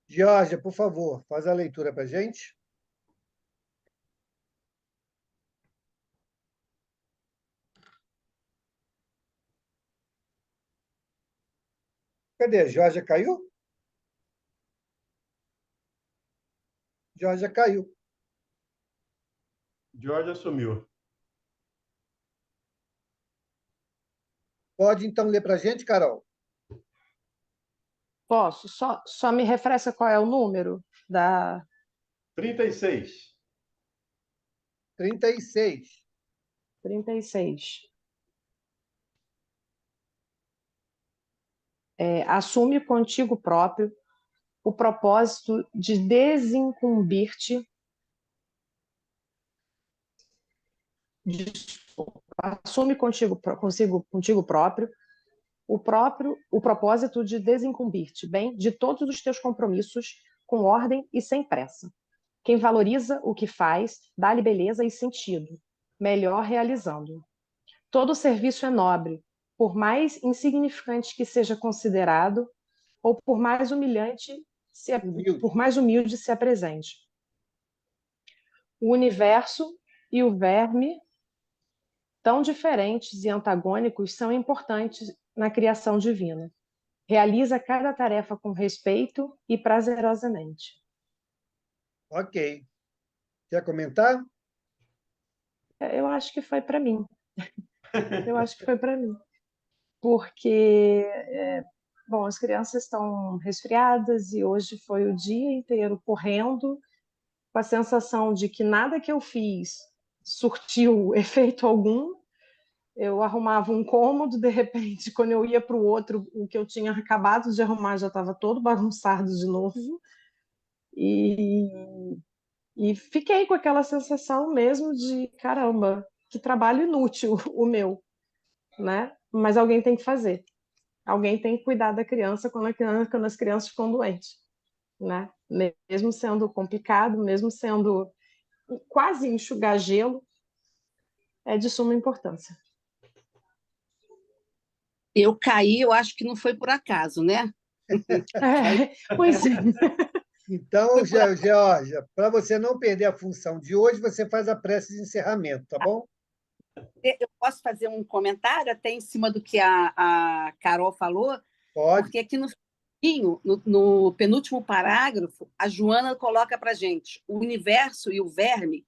Georgia, por favor, faz a leitura para a gente. Cadê? Georgia caiu? Georgia caiu. Georgia sumiu. Pode, então, ler para a gente, Carol? Posso? Só me refresca qual é o número da... 36. 36. 36. Assume contigo próprio o propósito de desincumbir-te. Assume contigo próprio o propósito de desincumbir-te, bem, de todos os teus compromissos, com ordem e sem pressa. Quem valoriza o que faz, dá-lhe beleza e sentido, melhor realizando. Todo serviço é nobre, por mais insignificante que seja considerado, ou por mais humilde se apresente. O universo e o verme, tão diferentes e antagônicos, são importantes na criação divina. Realiza cada tarefa com respeito e prazerosamente. Ok. Quer comentar? Eu acho que foi para mim. Eu acho que foi para mim. Porque, bom, as crianças estão resfriadas e hoje foi o dia inteiro correndo, com a sensação de que nada que eu fiz surtiu efeito algum. Eu arrumava um cômodo, de repente, quando eu ia para o outro, o que eu tinha acabado de arrumar já estava todo bagunçado de novo. E fiquei com aquela sensação mesmo de, caramba, que trabalho inútil o meu, né? Mas alguém tem que fazer. Alguém tem que cuidar da criança quando as crianças ficam doentes, né? Mesmo sendo complicado, mesmo sendo quase enxugar gelo, é de suma importância. Eu caí, eu acho que não foi por acaso, né? Pois é. Então, Georgia, para você não perder a função de hoje, você faz a prece de encerramento, tá bom? Eu posso fazer um comentário até em cima do que a Carol falou? Pode. Porque aqui no penúltimo parágrafo, a Joana coloca para a gente: o universo e o verme,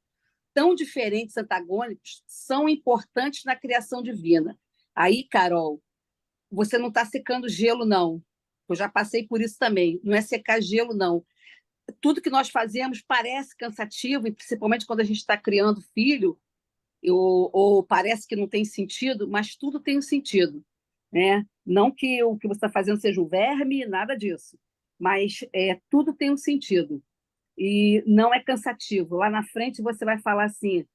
tão diferentes, antagônicos, são importantes na criação divina. Aí, Carol, você não está secando gelo, não. Eu já passei por isso também. Não é secar gelo, não. Tudo que nós fazemos parece cansativo, e principalmente quando a gente está criando filho, ou parece que não tem sentido, mas tudo tem um sentido, né? Não que o que você está fazendo seja um verme, nada disso, mas tudo tem um sentido e não é cansativo. Lá na frente você vai falar assim: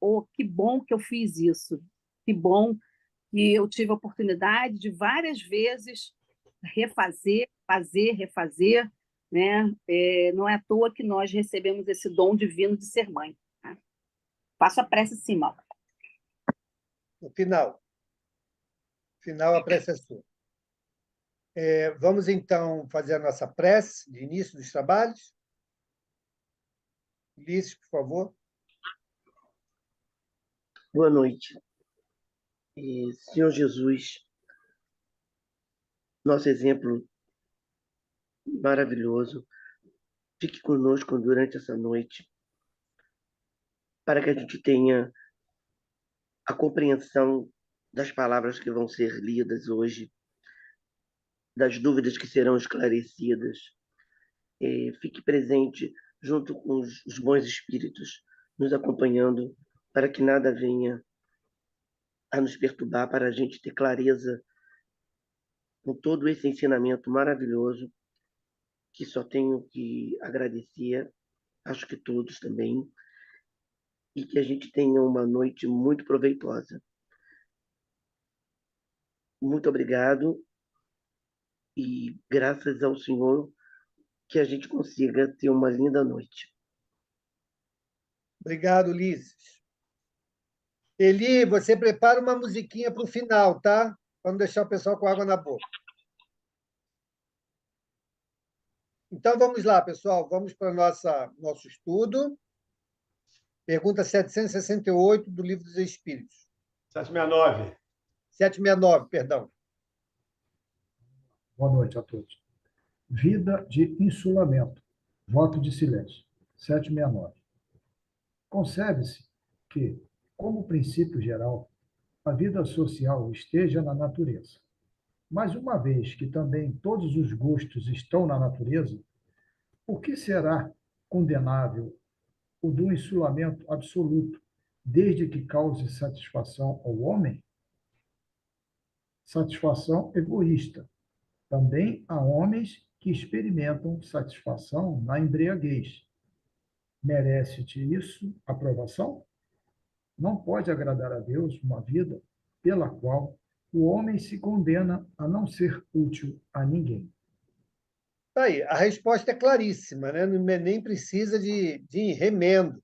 oh, que bom que eu fiz isso, que bom que eu tive a oportunidade de várias vezes refazer, fazer, refazer, né? Não é à toa que nós recebemos esse dom divino de ser mãe. Tá? Faço a prece sim, Mal. No final. Final, a prece é sua. Vamos, então, fazer a nossa prece de início dos trabalhos. Ulisses, por favor. Boa noite. Senhor Jesus, nosso exemplo maravilhoso, fique conosco durante essa noite, para que a gente tenha a compreensão das palavras que vão ser lidas hoje, das dúvidas que serão esclarecidas. Fique presente junto com os bons espíritos, nos acompanhando, para que nada venha a nos perturbar, para a gente ter clareza com todo esse ensinamento maravilhoso, que só tenho que agradecer, acho que todos também, e que a gente tenha uma noite muito proveitosa. Muito obrigado e graças ao Senhor que a gente consiga ter uma linda noite. Obrigado, Ulisses. Eli, você prepara uma musiquinha para o final, tá? Para não deixar o pessoal com água na boca. Então, vamos lá, pessoal. Vamos para nosso estudo. Pergunta 768 do Livro dos Espíritos. 769. 769, perdão. Boa noite a todos. Vida de insulamento. Voto de silêncio. 769. Concebe-se que, como princípio geral, a vida social esteja na natureza. Mas, uma vez que também todos os gostos estão na natureza, por que será condenável o do insulamento absoluto, desde que cause satisfação ao homem? Satisfação egoísta. Também há homens que experimentam satisfação na embriaguez. Merece-te isso aprovação? Não pode agradar a Deus uma vida pela qual o homem se condena a não ser útil a ninguém. Tá aí, a resposta é claríssima, né? Nem precisa de remendo.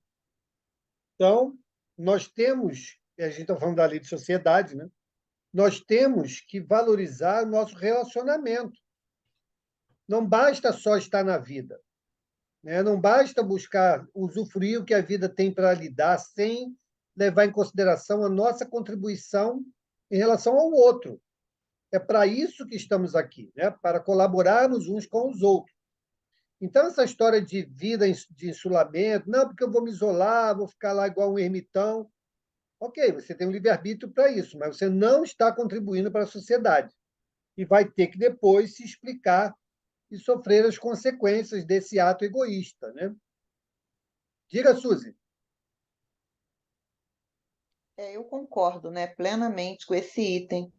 Então, nós temos, a gente está falando da lei de sociedade, né? Nós temos que valorizar o nosso relacionamento. Não basta só estar na vida, né? Não basta buscar usufruir o que a vida tem para lhe dar sem levar em consideração a nossa contribuição em relação ao outro. É para isso que estamos aqui, né? Para colaborarmos uns com os outros. Então, essa história de vida de insulamento, não, porque eu vou me isolar, vou ficar lá igual um ermitão. Ok, você tem um livre-arbítrio para isso, mas você não está contribuindo para a sociedade. E vai ter que depois se explicar e sofrer as consequências desse ato egoísta, né? Diga, Suzy. Eu concordo, né, plenamente com esse item,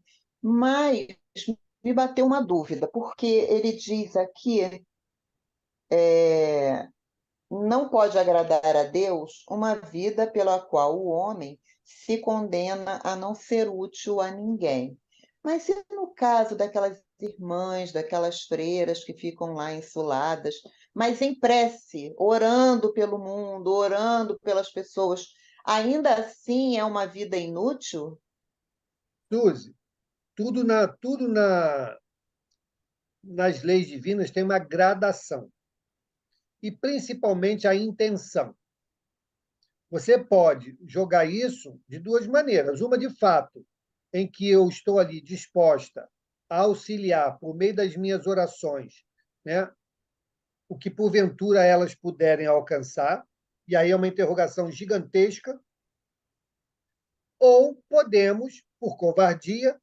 mas me bateu uma dúvida, porque ele diz aqui, é, não pode agradar a Deus uma vida pela qual o homem se condena a não ser útil a ninguém. Mas se no caso daquelas irmãs, daquelas freiras que ficam lá insuladas, mas em prece, orando pelo mundo, orando pelas pessoas, ainda assim é uma vida inútil? Suzy, tudo nas leis divinas tem uma gradação, e principalmente a intenção. Você pode jogar isso de duas maneiras. Uma, de fato, em que eu estou ali disposta a auxiliar, por meio das minhas orações, né, o que porventura elas puderem alcançar, e aí é uma interrogação gigantesca, ou podemos, por covardia,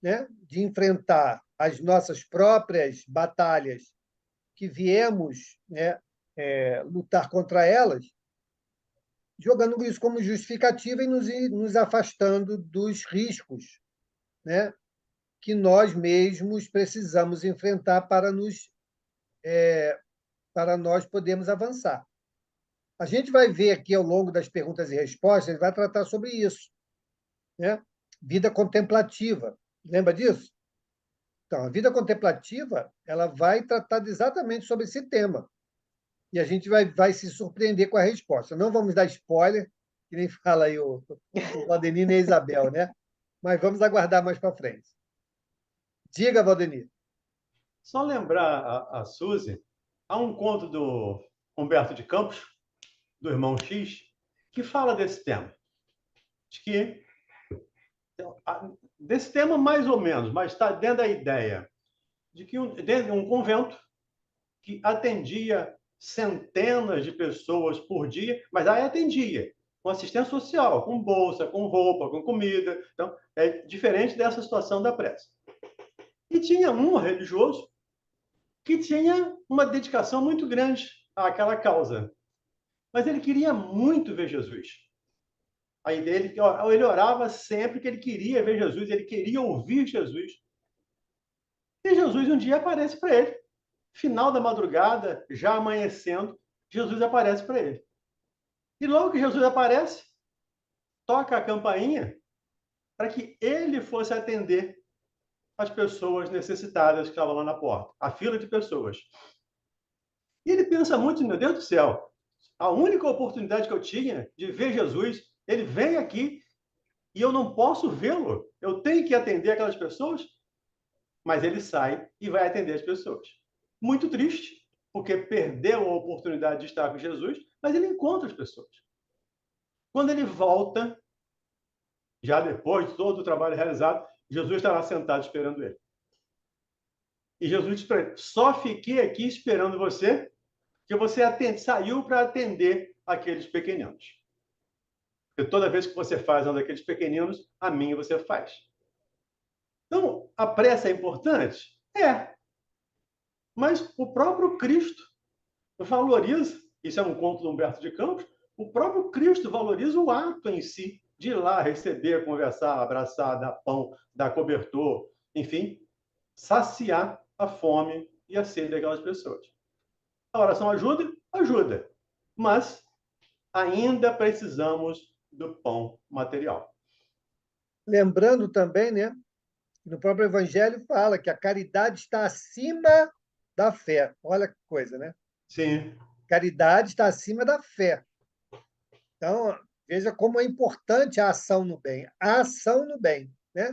né, de enfrentar as nossas próprias batalhas que viemos, né, lutar contra elas, jogando isso como justificativa e nos afastando dos riscos, né, que nós mesmos precisamos enfrentar para nós podermos avançar. A gente vai ver aqui, ao longo das perguntas e respostas, ele vai tratar sobre isso, né? Vida contemplativa. Lembra disso? Então, a vida contemplativa ela vai tratar exatamente sobre esse tema. E a gente vai se surpreender com a resposta. Não vamos dar spoiler, que nem fala aí o Valdenir e a Isabel, né? Mas vamos aguardar mais para frente. Diga, Valdenir. Só lembrar a Suzy, há um conto do Humberto de Campos, do Irmão X, que fala desse tema. Desse tema mais ou menos, mas está dentro da ideia de que dentro de um convento que atendia centenas de pessoas por dia, mas aí atendia com assistência social, com bolsa, com roupa, com comida. Então, é diferente dessa situação da prece. E tinha um religioso que tinha uma dedicação muito grande àquela causa. Mas ele queria muito ver Jesus. Aí ele orava sempre que ele queria ver Jesus, ele queria ouvir Jesus. E Jesus um dia aparece para ele. Final da madrugada, já amanhecendo, Jesus aparece para ele. E logo que Jesus aparece, toca a campainha para que ele fosse atender as pessoas necessitadas que estavam lá na porta, a fila de pessoas. E ele pensa muito, meu Deus do céu, a única oportunidade que eu tinha de ver Jesus, ele vem aqui e eu não posso vê-lo. Eu tenho que atender aquelas pessoas, mas ele sai e vai atender as pessoas. Muito triste, porque perdeu a oportunidade de estar com Jesus, mas ele encontra as pessoas. Quando ele volta, já depois de todo o trabalho realizado, Jesus está lá sentado esperando ele. E Jesus diz para ele: só fiquei aqui esperando você, que você saiu para atender aqueles pequeninos. Porque toda vez que você faz um daqueles pequeninos, a mim você faz. Então, a pressa é importante? É. Mas o próprio Cristo valoriza, isso é um conto do Humberto de Campos, o próprio Cristo valoriza o ato em si, de ir lá receber, conversar, abraçar, dar pão, dar cobertor, enfim, saciar a fome e a sede daquelas pessoas. A oração ajuda? Ajuda. Mas ainda precisamos do pão material. Lembrando também, né, no próprio Evangelho fala que a caridade está acima da fé. Olha que coisa, né? Sim. Caridade está acima da fé. Então, veja como é importante a ação no bem. A ação no bem, né?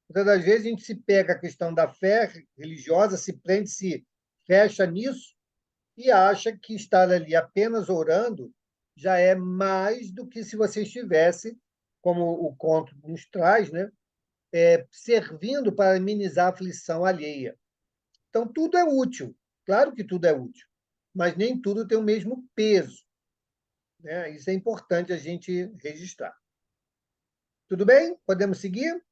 Muitas das vezes a gente se pega a questão da fé religiosa, se prende, se fecha nisso e acha que estar ali apenas orando já é mais do que se você estivesse, como o conto nos traz, né? Servindo para amenizar a aflição alheia. Então, tudo é útil. Claro que tudo é útil, mas nem tudo tem o mesmo peso, né? Isso é importante a gente registrar. Tudo bem? Podemos seguir?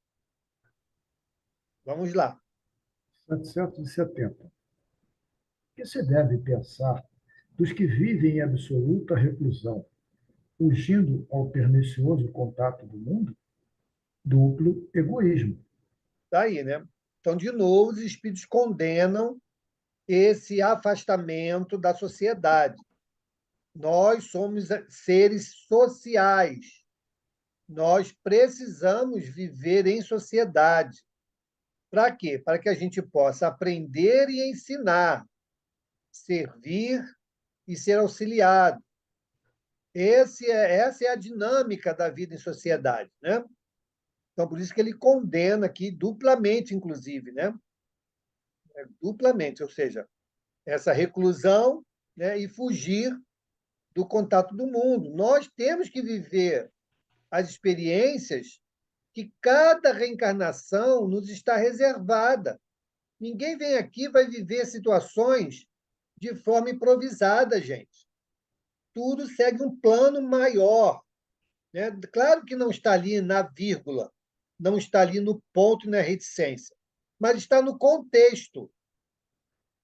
Vamos lá. 770. O que se deve pensar dos que vivem em absoluta reclusão, fugindo ao pernicioso contato do mundo? Duplo egoísmo. Está aí, né? Então, de novo, os espíritos condenam esse afastamento da sociedade. Nós somos seres sociais. Nós precisamos viver em sociedade. Para quê? Para que a gente possa aprender e ensinar, servir e ser auxiliado. Essa é a dinâmica da vida em sociedade, né? Então, por isso que ele condena aqui duplamente, inclusive, né? Duplamente, ou seja, essa reclusão, né, e fugir do contato do mundo. Nós temos que viver as experiências que cada reencarnação nos está reservada. Ninguém vem aqui e vai viver situações de forma improvisada, gente. Tudo segue um plano maior, né? Claro que não está ali na vírgula, não está ali no ponto e na reticência, mas está no contexto.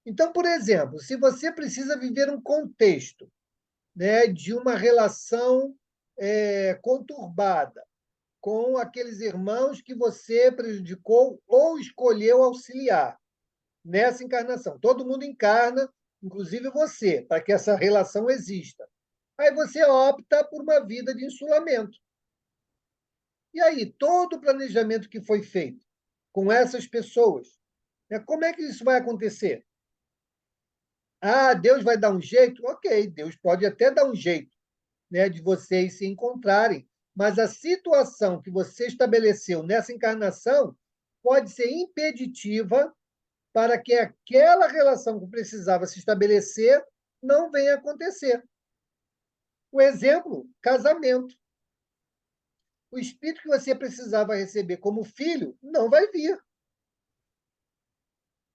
Então, por exemplo, se você precisa viver um contexto, né, de uma relação conturbada com aqueles irmãos que você prejudicou ou escolheu auxiliar nessa encarnação. Todo mundo encarna, inclusive você, para que essa relação exista. Aí você opta por uma vida de insulamento. E aí, todo o planejamento que foi feito com essas pessoas, né, como é que isso vai acontecer? Ah, Deus vai dar um jeito? Ok, Deus pode até dar um jeito, né, de vocês se encontrarem, mas a situação que você estabeleceu nessa encarnação pode ser impeditiva para que aquela relação que precisava se estabelecer não venha a acontecer. O exemplo, casamento. O espírito que você precisava receber como filho não vai vir.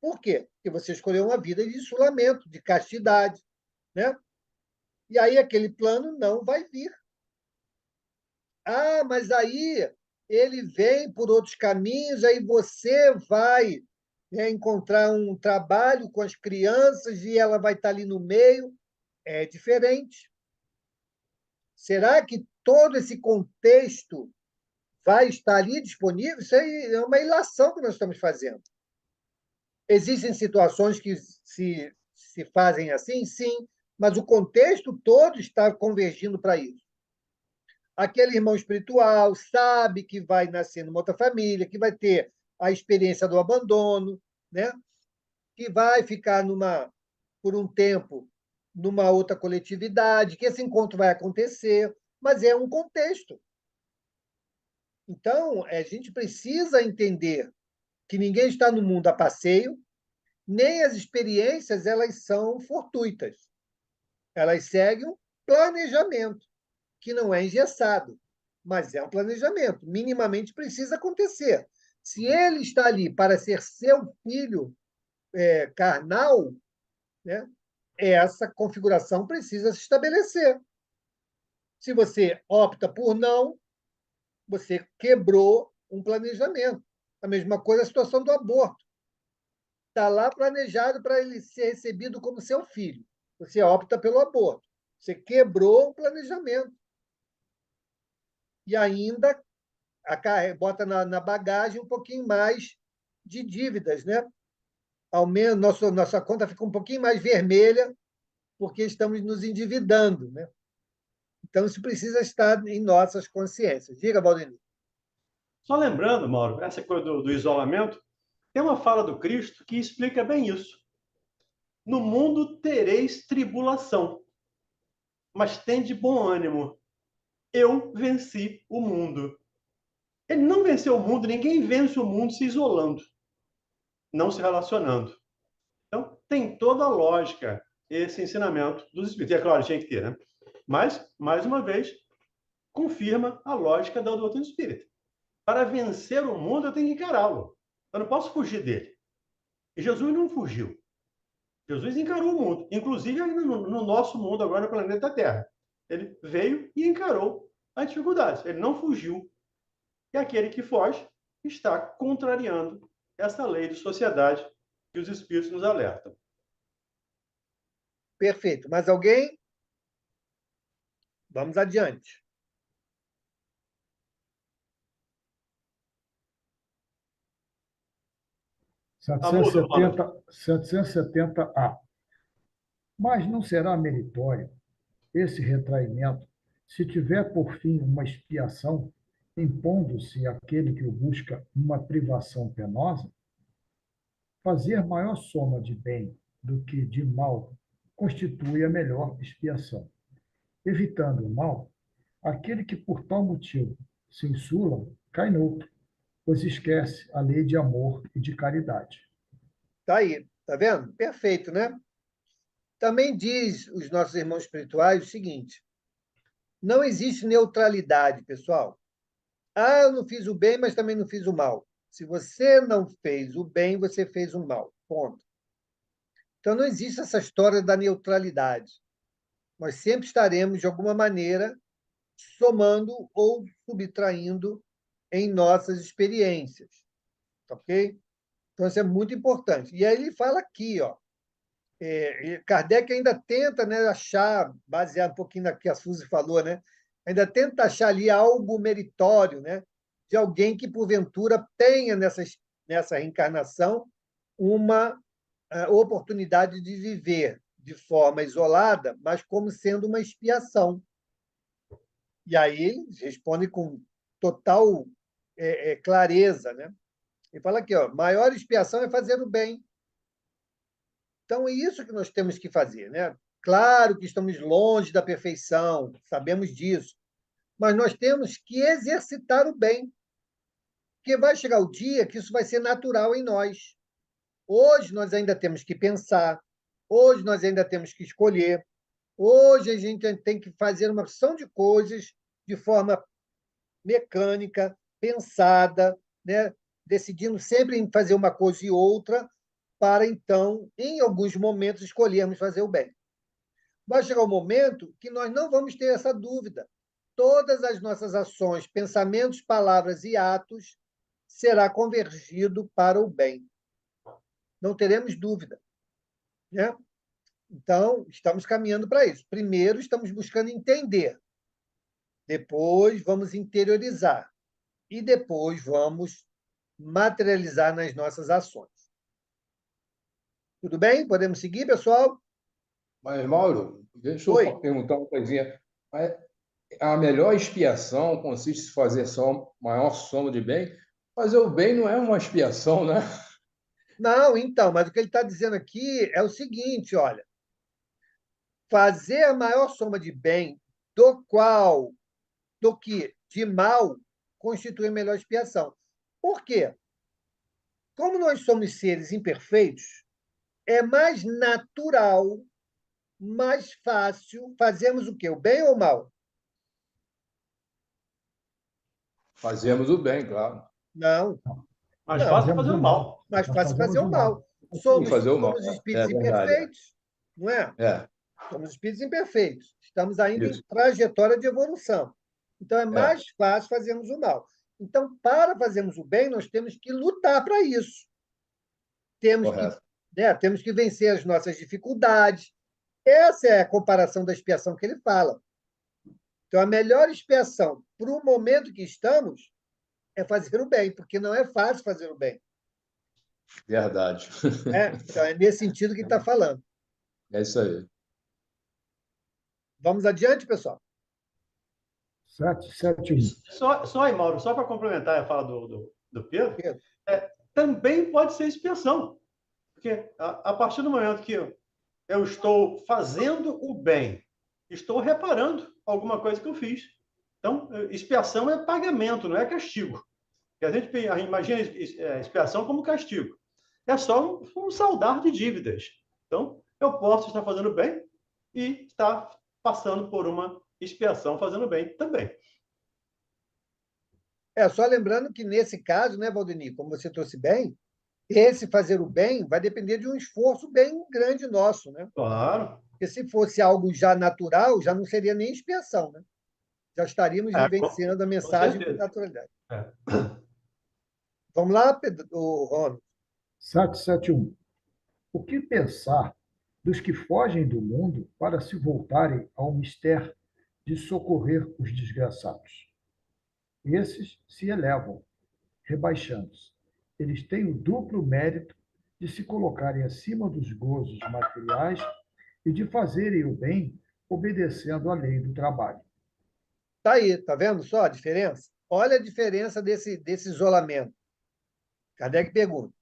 Por quê? Porque você escolheu uma vida de isolamento, de castidade, né? E aí aquele plano não vai vir. Ah, mas aí ele vem por outros caminhos, aí você vai, né, encontrar um trabalho com as crianças e ela vai estar ali no meio. É diferente. Será que todo esse contexto vai estar ali disponível? Isso aí é uma ilação que nós estamos fazendo. Existem situações que se fazem assim? Sim, mas o contexto todo está convergindo para isso. Aquele irmão espiritual sabe que vai nascer numa outra família, que vai ter a experiência do abandono, né? Que vai ficar por um tempo numa outra coletividade, que esse encontro vai acontecer, mas é um contexto. Então, a gente precisa entender que ninguém está no mundo a passeio, nem as experiências elas são fortuitas. Elas seguem um planejamento, que não é engessado, mas é um planejamento. Minimamente precisa acontecer. Se ele está ali para ser seu filho carnal, né, essa configuração precisa se estabelecer. Se você opta por não, você quebrou um planejamento. A mesma coisa a situação do aborto. Está lá planejado para ele ser recebido como seu filho. Você opta pelo aborto. Você quebrou o planejamento. E ainda bota na bagagem um pouquinho mais de dívidas, né? Ao menos nossa conta fica um pouquinho mais vermelha, porque estamos nos endividando, né? Então, isso precisa estar em nossas consciências. Diga, Valdemir. Só lembrando, Mauro, essa coisa do isolamento, tem uma fala do Cristo que explica bem isso. No mundo tereis tribulação, mas tende bom ânimo. Eu venci o mundo. Ele não venceu o mundo, ninguém vence o mundo se isolando, não se relacionando. Então, tem toda a lógica esse ensinamento dos espíritos. E é claro, tinha que ter, né? Mas, mais uma vez, confirma a lógica da doutrina espírita. Para vencer o mundo, eu tenho que encará-lo. Eu não posso fugir dele. E Jesus não fugiu. Jesus encarou o mundo, inclusive ainda no nosso mundo, agora no planeta Terra. Ele veio e encarou as dificuldades. Ele não fugiu. E aquele que foge está contrariando essa lei de sociedade que os espíritos nos alertam. Perfeito. Mais alguém? Vamos adiante. Tá mudo, Ronald. 770A. Mas não será meritório esse retraimento se tiver por fim uma expiação, impondo-se àquele que o busca uma privação penosa? Fazer maior soma de bem do que de mal constitui a melhor expiação. Evitando o mal, aquele que por tal motivo se insula cai noutro, pois esquece a lei de amor e de caridade. Está aí, está vendo? Perfeito, né? Também diz os nossos irmãos espirituais o seguinte: não existe neutralidade, pessoal. Ah, eu não fiz o bem, mas também não fiz o mal. Se você não fez o bem, você fez o mal. Ponto. Então, não existe essa história da neutralidade. Nós sempre estaremos, de alguma maneira, somando ou subtraindo em nossas experiências. Ok? Então, isso é muito importante. E aí ele fala aqui, ó, Kardec ainda tenta, né, achar, baseado um pouquinho no que a Suzy falou, né, ainda tenta achar ali algo meritório, né, de alguém que, porventura, tenha nessa reencarnação uma oportunidade de viver de forma isolada, mas como sendo uma expiação. E aí eles respondem com total clareza, né? Ele fala aqui, ó, maior expiação é fazer o bem. Então, é isso que nós temos que fazer, né? Claro que estamos longe da perfeição, sabemos disso, mas nós temos que exercitar o bem, porque vai chegar o dia que isso vai ser natural em nós. Hoje nós ainda temos que pensar, hoje nós ainda temos que escolher, hoje a gente tem que fazer uma opção de coisas de forma mecânica, pensada, né? Decidindo sempre em fazer uma coisa e outra, para então, em alguns momentos, escolhermos fazer o bem. Vai chegar um momento que nós não vamos ter essa dúvida. Todas as nossas ações, pensamentos, palavras e atos será convergido para o bem. Não teremos dúvida, né? Então, estamos caminhando para isso. Primeiro, estamos buscando entender. Depois, vamos interiorizar. E depois, vamos materializar nas nossas ações. Tudo bem? Podemos seguir, pessoal? Mas, Mauro, deixa Oi. eu perguntar uma coisinha. A melhor expiação consiste em fazer só maior soma de bem. Fazer o bem não é uma expiação, né? Não, então, mas o que ele está dizendo aqui é o seguinte, olha, fazer a maior soma de bem do que de mal, constitui a melhor expiação. Por quê? Como nós somos seres imperfeitos, é mais natural, mais fácil fazermos o quê? O bem ou o mal? Fazemos o bem, claro. Não, Mais não. fácil Fazemos fazer o o mal. mal. Mais Nós fácil fazer fazemos o o mal. mal. Sim, fazer o mal. Somos É espíritos verdade. imperfeitos, não é? É, Somos espíritos imperfeitos. Estamos ainda em isso. trajetória de evolução. Então, é É, mais fácil fazermos o mal. Então, para fazermos o bem, nós temos que lutar para isso. Temos que, correto. temos que vencer as nossas dificuldades. Essa é a comparação da expiação que ele fala. Então, a melhor expiação para o momento que estamos é fazer o bem, porque não é fácil fazer o bem. Verdade. Né? Então, é nesse sentido que ele está falando. É isso aí. Vamos adiante, pessoal? 771. Só aí, Mauro, só para complementar a fala do Pedro, Pedro. também pode ser expiação. Porque a partir do momento que eu estou fazendo o bem, estou reparando alguma coisa que eu fiz. Então, expiação é pagamento, não é castigo. Porque a gente imagina expiação como castigo. É só um saldar de dívidas. Então, eu posso estar fazendo bem e estar passando por uma expiação fazendo bem também. Só lembrando que, nesse caso, né, Valdemir, como você trouxe bem, esse fazer o bem vai depender de um esforço bem grande nosso, né? Claro. Porque se fosse algo já natural, já não seria nem expiação, né? Já estaríamos vivenciando a mensagem com naturalidade. Vamos lá, Pedro, Ronald? 771. O que pensar dos que fogem do mundo para se voltarem ao mistério de socorrer os desgraçados? Esses se elevam, rebaixando-se. Eles têm o duplo mérito de se colocarem acima dos gozos materiais e de fazerem o bem obedecendo à lei do trabalho. Está aí, está vendo só a diferença? Olha a diferença desse isolamento. Kardec pergunta: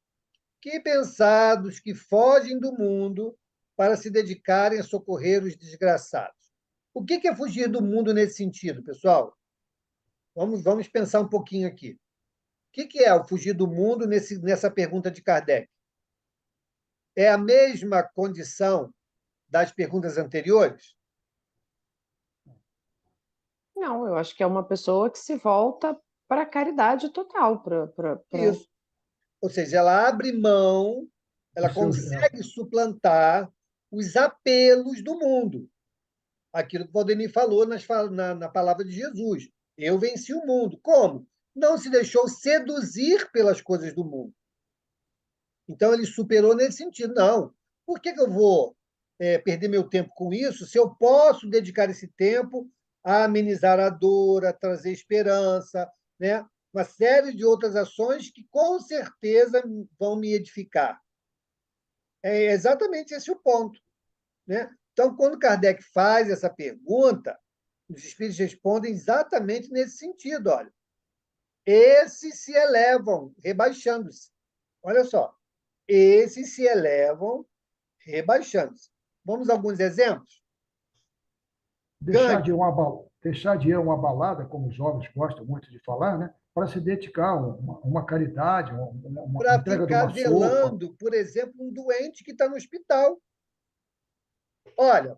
que pensar dos que fogem do mundo para se dedicarem a socorrer os desgraçados? O que é fugir do mundo nesse sentido, pessoal? Vamos pensar um pouquinho aqui. O que é o fugir do mundo nessa pergunta de Kardec? É a mesma condição das perguntas anteriores? Não, eu acho que é uma pessoa que se volta para a caridade total, Isso. Ou seja, ela abre mão, ela consegue suplantar os apelos do mundo. Aquilo que o Valdemir falou na palavra de Jesus. Eu venci o mundo. Como? Não se deixou seduzir pelas coisas do mundo. Então, ele superou nesse sentido. Não. Por que eu vou perder meu tempo com isso se eu posso dedicar esse tempo a amenizar a dor, a trazer esperança, né? Uma série de outras ações que, com certeza, vão me edificar? É exatamente esse o ponto, né? Então, quando Kardec faz essa pergunta, os espíritos respondem exatamente nesse sentido. Olha, esses se elevam, rebaixando-se. Olha só, esses se elevam, rebaixando-se. Vamos a alguns exemplos? Deixar de ir a uma balada, como os jovens gostam muito de falar, né? Para se dedicar a uma caridade, uma Para entrega de ficar uma sopa. velando, por exemplo, um doente que está no hospital. Olha,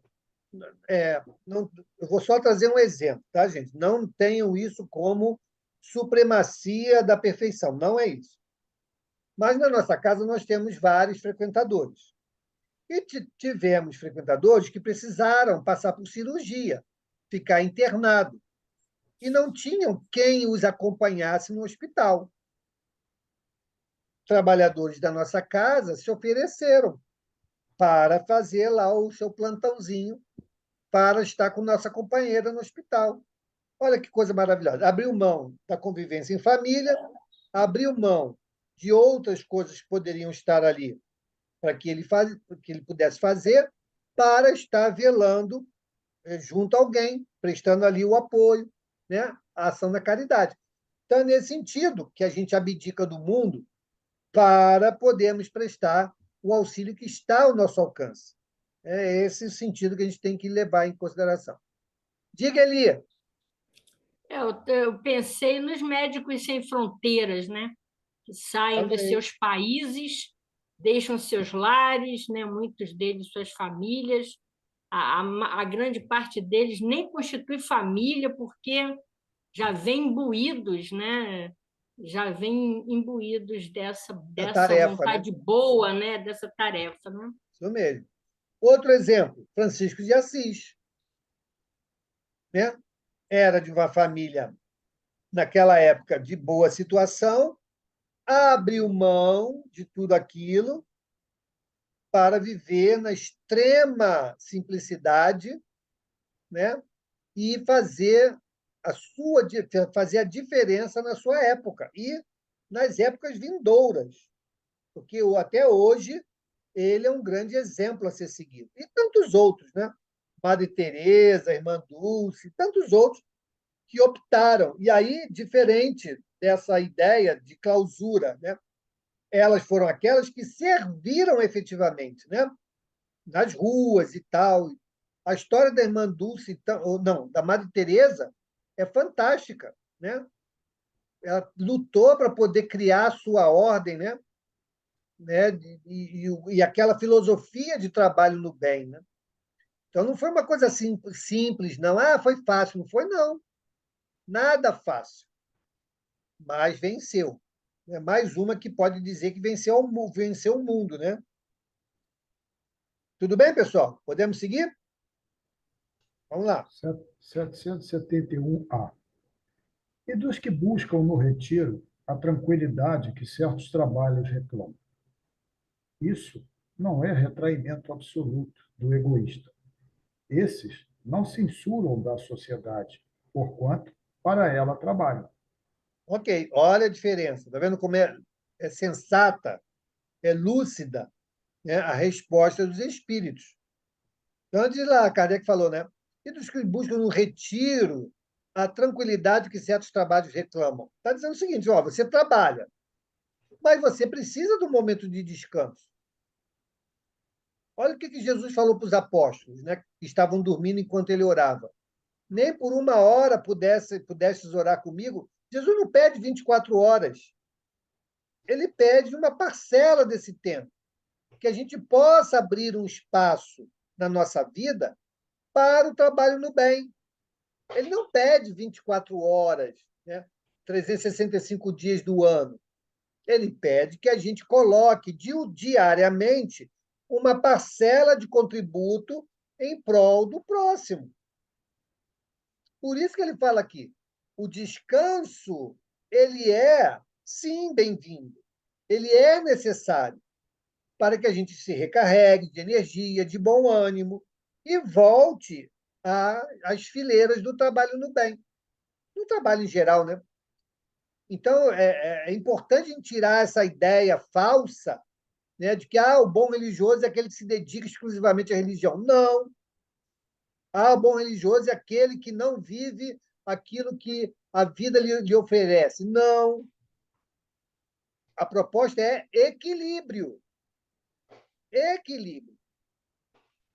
eu vou só trazer um exemplo, tá, gente? Não tenham isso como supremacia da perfeição, não é isso. Mas na nossa casa nós temos vários frequentadores. E tivemos frequentadores que precisaram passar por cirurgia, ficar internado, e não tinham quem os acompanhasse no hospital. Trabalhadores da nossa casa se ofereceram para fazer lá o seu plantãozinho para estar com nossa companheira no hospital. Olha que coisa maravilhosa. Abriu mão da convivência em família, abriu mão de outras coisas que poderiam estar ali para que ele pudesse fazer, para estar velando junto a alguém, prestando ali o apoio, né? A ação da caridade. Então, é nesse sentido que a gente abdica do mundo para podermos prestar o auxílio que está ao nosso alcance. É esse o sentido que a gente tem que levar em consideração. Diga, Elia. Eu pensei nos Médicos Sem Fronteiras, né? Que saem dos seus países deixam seus lares, né? Muitos deles suas famílias. A grande parte deles nem constitui família, porque já vêm imbuídos, né? Já vêm imbuídos A dessa tarefa, né? vontade boa, né? Dessa tarefa, né? Isso mesmo. Outro exemplo, Francisco de Assis, né? Era de uma família, naquela época, de boa situação, abriu mão de tudo aquilo para viver na extrema simplicidade, né? E fazer a diferença na sua época e nas épocas vindouras, porque até hoje ele é um grande exemplo a ser seguido. E tantos outros, né? Madre Teresa, Irmã Dulce, tantos outros que optaram. E aí, diferente dessa ideia de clausura, né? Elas foram aquelas que serviram efetivamente, né? Nas ruas e tal. A história da Irmã Dulce, então, ou não, da Madre Teresa é fantástica, né? Ela lutou para poder criar a sua ordem, né? E aquela filosofia de trabalho no bem, né? Então não foi uma coisa simples, não. Ah, foi fácil, não foi não. Nada fácil, mas venceu. É mais uma que pode dizer que venceu o mundo, né? Tudo bem, pessoal? Podemos seguir? Vamos lá. 771A. E dos que buscam no retiro a tranquilidade que certos trabalhos reclamam. Isso não é retraimento absoluto do egoísta. Esses não censuram da sociedade, porquanto para ela trabalham. Ok, olha a diferença. Está vendo como é sensata, é lúcida, né, a resposta dos espíritos. Então, diz lá, Kardec falou, né? E dos que buscam no retiro a tranquilidade que certos trabalhos reclamam. Está dizendo o seguinte: ó, você trabalha, mas você precisa de um momento de descanso. Olha o que Jesus falou para os apóstolos, né, que estavam dormindo enquanto ele orava. Nem por uma hora pudesses orar comigo. Jesus não pede 24 horas. Ele pede uma parcela desse tempo, que a gente possa abrir um espaço na nossa vida para o trabalho no bem. Ele não pede 24 horas, né? 365 dias do ano. Ele pede que a gente coloque diariamente uma parcela de contributo em prol do próximo. Por isso que ele fala aqui, o descanso, ele é, sim, bem-vindo. Ele é necessário para que a gente se recarregue de energia, de bom ânimo e volte às fileiras do trabalho no bem. No trabalho em geral, né? Então, é importante a gente tirar essa ideia falsa, né, de que o bom religioso é aquele que se dedica exclusivamente à religião. Não. O bom religioso é aquele que não vive aquilo que a vida lhe oferece. Não. A proposta é equilíbrio. Equilíbrio.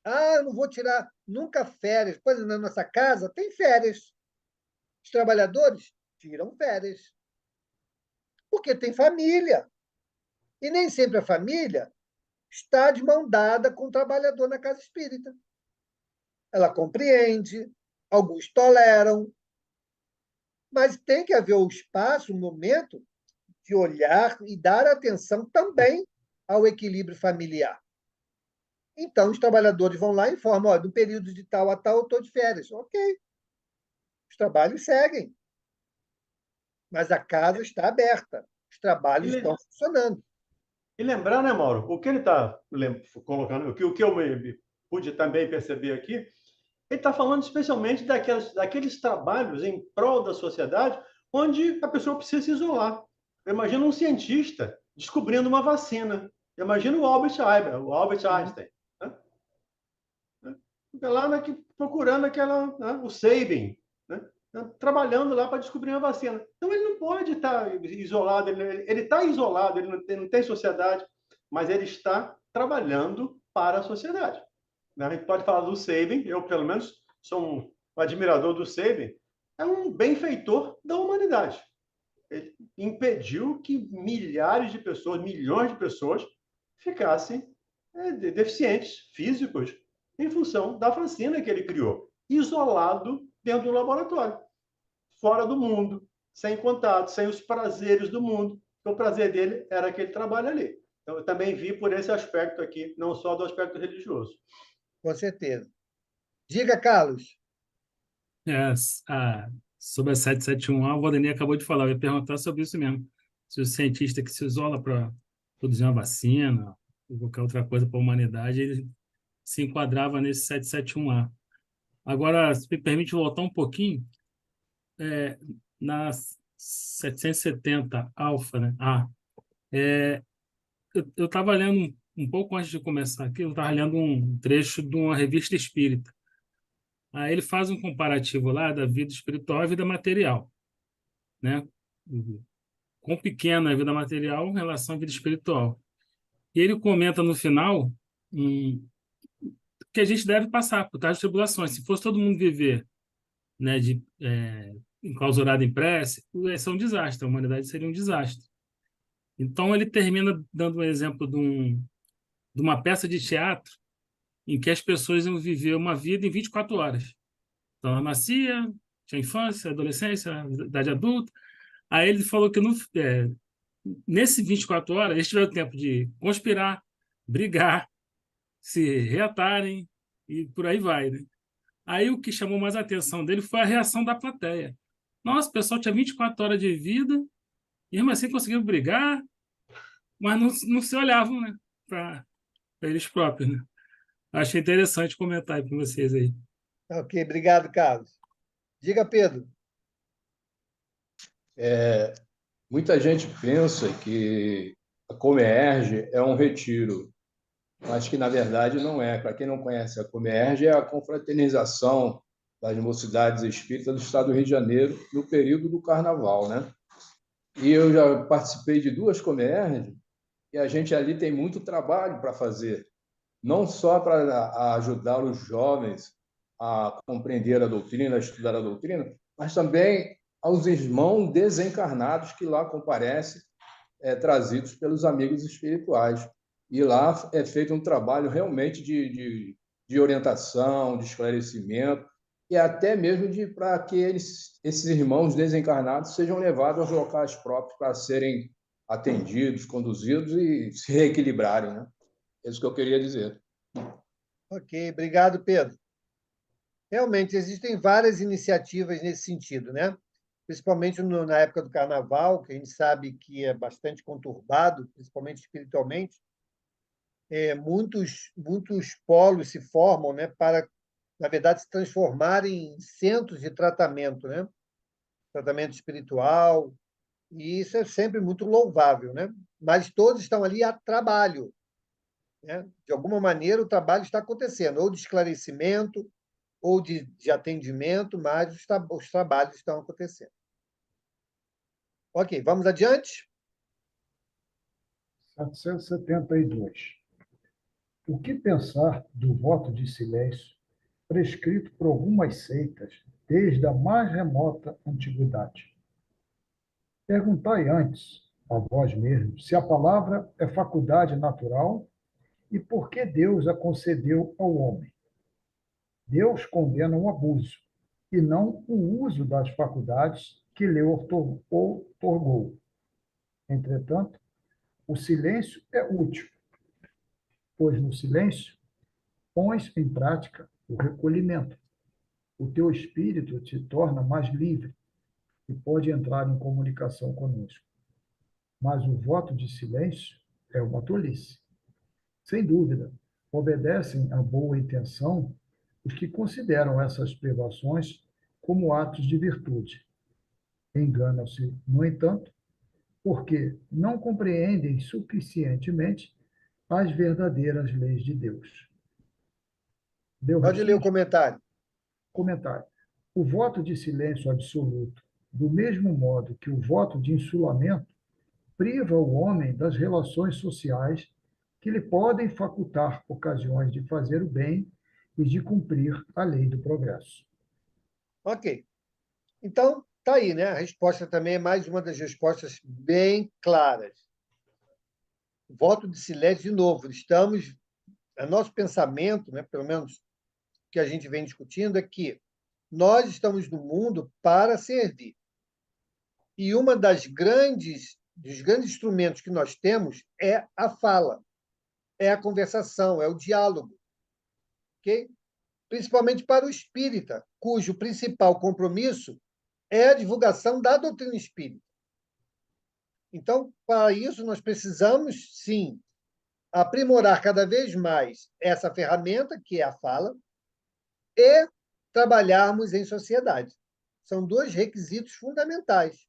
Eu não vou tirar nunca férias. Pois na nossa casa tem férias. Os trabalhadores tiram férias. Porque tem família. E nem sempre a família está de mão dada com o trabalhador na casa espírita. Ela compreende, alguns toleram, mas tem que haver o espaço, o momento de olhar e dar atenção também ao equilíbrio familiar. Então, os trabalhadores vão lá e informam, do período de tal a tal eu estou de férias. Ok. Os trabalhos seguem. Mas a casa está aberta. Os trabalhos estão funcionando. E lembrar, né, Mauro, o que ele está colocando, o que eu pude também perceber aqui, ele está falando especialmente daqueles trabalhos em prol da sociedade onde a pessoa precisa se isolar. Imagina um cientista descobrindo uma vacina. Imagina o Albert Einstein. Né? Fica lá procurando o Sabin, né? Trabalhando lá para descobrir uma vacina. Então, ele não pode estar isolado, ele está isolado, ele não tem sociedade, mas ele está trabalhando para a sociedade. A gente pode falar do Sabin, eu, pelo menos, sou um admirador do Sabin, é um benfeitor da humanidade. Ele impediu que milhares de pessoas, milhões de pessoas, ficassem deficientes físicos em função da vacina que ele criou, isolado dentro do laboratório, fora do mundo, sem contato, sem os prazeres do mundo. O prazer dele era aquele trabalho ali. Então, eu também vi por esse aspecto aqui, não só do aspecto religioso. Com certeza. Diga, Carlos. É, sobre a 771A, o Valdemir acabou de falar, eu ia perguntar sobre isso mesmo. Se o cientista que se isola para produzir uma vacina ou qualquer outra coisa para a humanidade, ele se enquadrava nesse 771A. Agora, se me permite voltar um pouquinho, na 770 alfa, né? Eu estava lendo um pouco antes de começar aqui, eu estava lendo um trecho de uma revista espírita. Aí ele faz um comparativo lá da vida espiritual e vida material, né? Quão pequena é a vida material em relação à vida espiritual. E ele comenta no final que a gente deve passar por tais tribulações. Se fosse todo mundo viver, né, enclausurado em prece, ia ser um desastre, a humanidade seria um desastre. Então ele termina dando um exemplo de uma peça de teatro em que as pessoas iam viver uma vida em 24 horas. Então ela nascia, tinha infância, adolescência, idade adulta. Aí ele falou que nesse 24 horas eles tiveram tempo de conspirar, brigar, se reatarem e por aí vai, né? Aí o que chamou mais a atenção dele foi a reação da plateia. Nossa, o pessoal tinha 24 horas de vida e mesmo assim conseguiram brigar, mas não se olhavam, né, para eles próprios, né? Achei interessante comentar aí com vocês aí. Ok, obrigado, Carlos. Diga, Pedro. Muita gente pensa que a Comerge é um retiro, mas que, na verdade, não é. Para quem não conhece, a Comerge é a confraternização das mocidades espíritas do estado do Rio de Janeiro no período do Carnaval, né? E eu já participei de 2 Comerges e a gente ali tem muito trabalho para fazer, não só para ajudar os jovens a compreender a doutrina, a estudar a doutrina, mas também aos irmãos desencarnados que lá comparecem, trazidos pelos amigos espirituais. E lá é feito um trabalho realmente de orientação, de esclarecimento, e até mesmo para que esses irmãos desencarnados sejam levados aos locais próprios para serem atendidos, conduzidos e se reequilibrarem, né? É isso que eu queria dizer. Ok, obrigado, Pedro. Realmente, existem várias iniciativas nesse sentido, né? Principalmente na época do Carnaval, que a gente sabe que é bastante conturbado, principalmente espiritualmente. Muitos polos se formam, né, para, na verdade, se transformarem em centros de tratamento, né? Tratamento espiritual, e isso é sempre muito louvável, né? Mas todos estão ali a trabalho, né? De alguma maneira, o trabalho está acontecendo, ou de esclarecimento, ou de atendimento, mas os trabalhos estão acontecendo. Ok, vamos adiante? 772. O que pensar do voto de silêncio prescrito por algumas seitas desde a mais remota antiguidade? Perguntai antes, a vós mesmos, se a palavra é faculdade natural e por que Deus a concedeu ao homem. Deus condena o abuso e não o uso das faculdades que lhe outorgou. Entretanto, o silêncio é útil, pois no silêncio pões em prática o recolhimento. O teu espírito se torna mais livre e pode entrar em comunicação conosco. Mas o voto de silêncio é uma tolice. Sem dúvida, obedecem à boa intenção os que consideram essas privações como atos de virtude. Enganam-se, no entanto, porque não compreendem suficientemente as verdadeiras leis de Deus. Pode ler o comentário. Comentário. O voto de silêncio absoluto, do mesmo modo que o voto de insulamento, priva o homem das relações sociais que lhe podem facultar ocasiões de fazer o bem e de cumprir a lei do progresso. Ok. Então, está aí, né? A resposta também é mais uma das respostas bem claras. voto de silêncio, de novo, nosso pensamento, né, pelo menos que a gente vem discutindo, é que nós estamos no mundo para servir. E uma dos grandes instrumentos que nós temos é a fala, é a conversação, é o diálogo, ok? Principalmente para o espírita, cujo principal compromisso é a divulgação da doutrina espírita. Então, para isso, nós precisamos, sim, aprimorar cada vez mais essa ferramenta, que é a fala, e trabalharmos em sociedade. São dois requisitos fundamentais.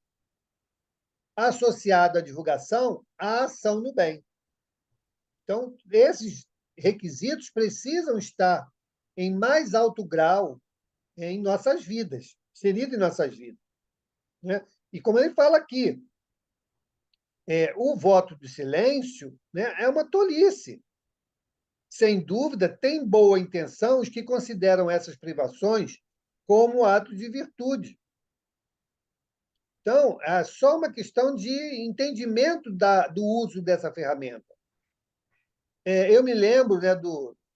Associado à divulgação, a ação no bem. Então, esses requisitos precisam estar em mais alto grau em nossas vidas, inserido em nossas vidas, né? E como ele fala aqui, o voto de silêncio, né, é uma tolice. Sem dúvida, tem boa intenção os que consideram essas privações como ato de virtude. Então, é só uma questão de entendimento do uso dessa ferramenta. Eu me lembro, né,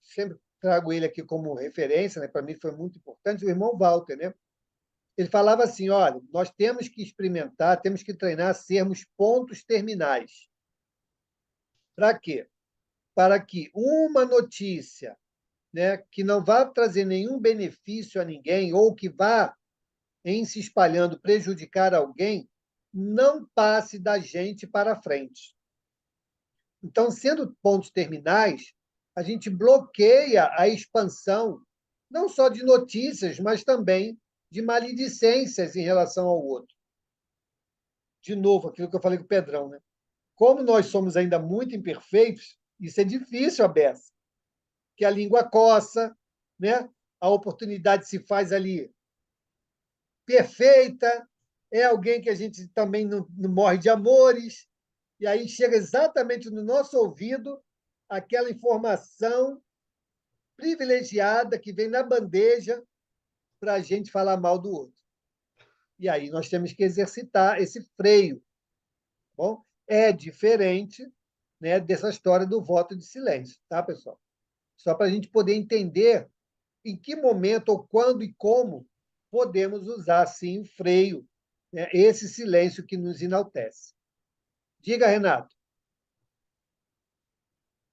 sempre trago ele aqui como referência, né, para mim foi muito importante, o irmão Walter, né? Ele falava assim: olha, nós temos que experimentar, temos que treinar a sermos pontos terminais. Para quê? Para que uma notícia, né, que não vá trazer nenhum benefício a ninguém ou que vá, em se espalhando, prejudicar alguém, não passe da gente para frente. Então, sendo pontos terminais, a gente bloqueia a expansão não só de notícias, mas também de maledicências em relação ao outro. De novo, aquilo que eu falei com o Pedrão, né? Como nós somos ainda muito imperfeitos, isso é difícil, a beça, que a língua coça, né? A oportunidade se faz ali perfeita, é alguém que a gente também não morre de amores, e aí chega exatamente no nosso ouvido aquela informação privilegiada que vem na bandeja para a gente falar mal do outro. E aí nós temos que exercitar esse freio. Bom, é diferente, né, dessa história do voto de silêncio, tá, pessoal? Só para a gente poder entender em que momento, ou quando e como podemos usar, sim, o freio, né, esse silêncio que nos enaltece. Diga, Renato.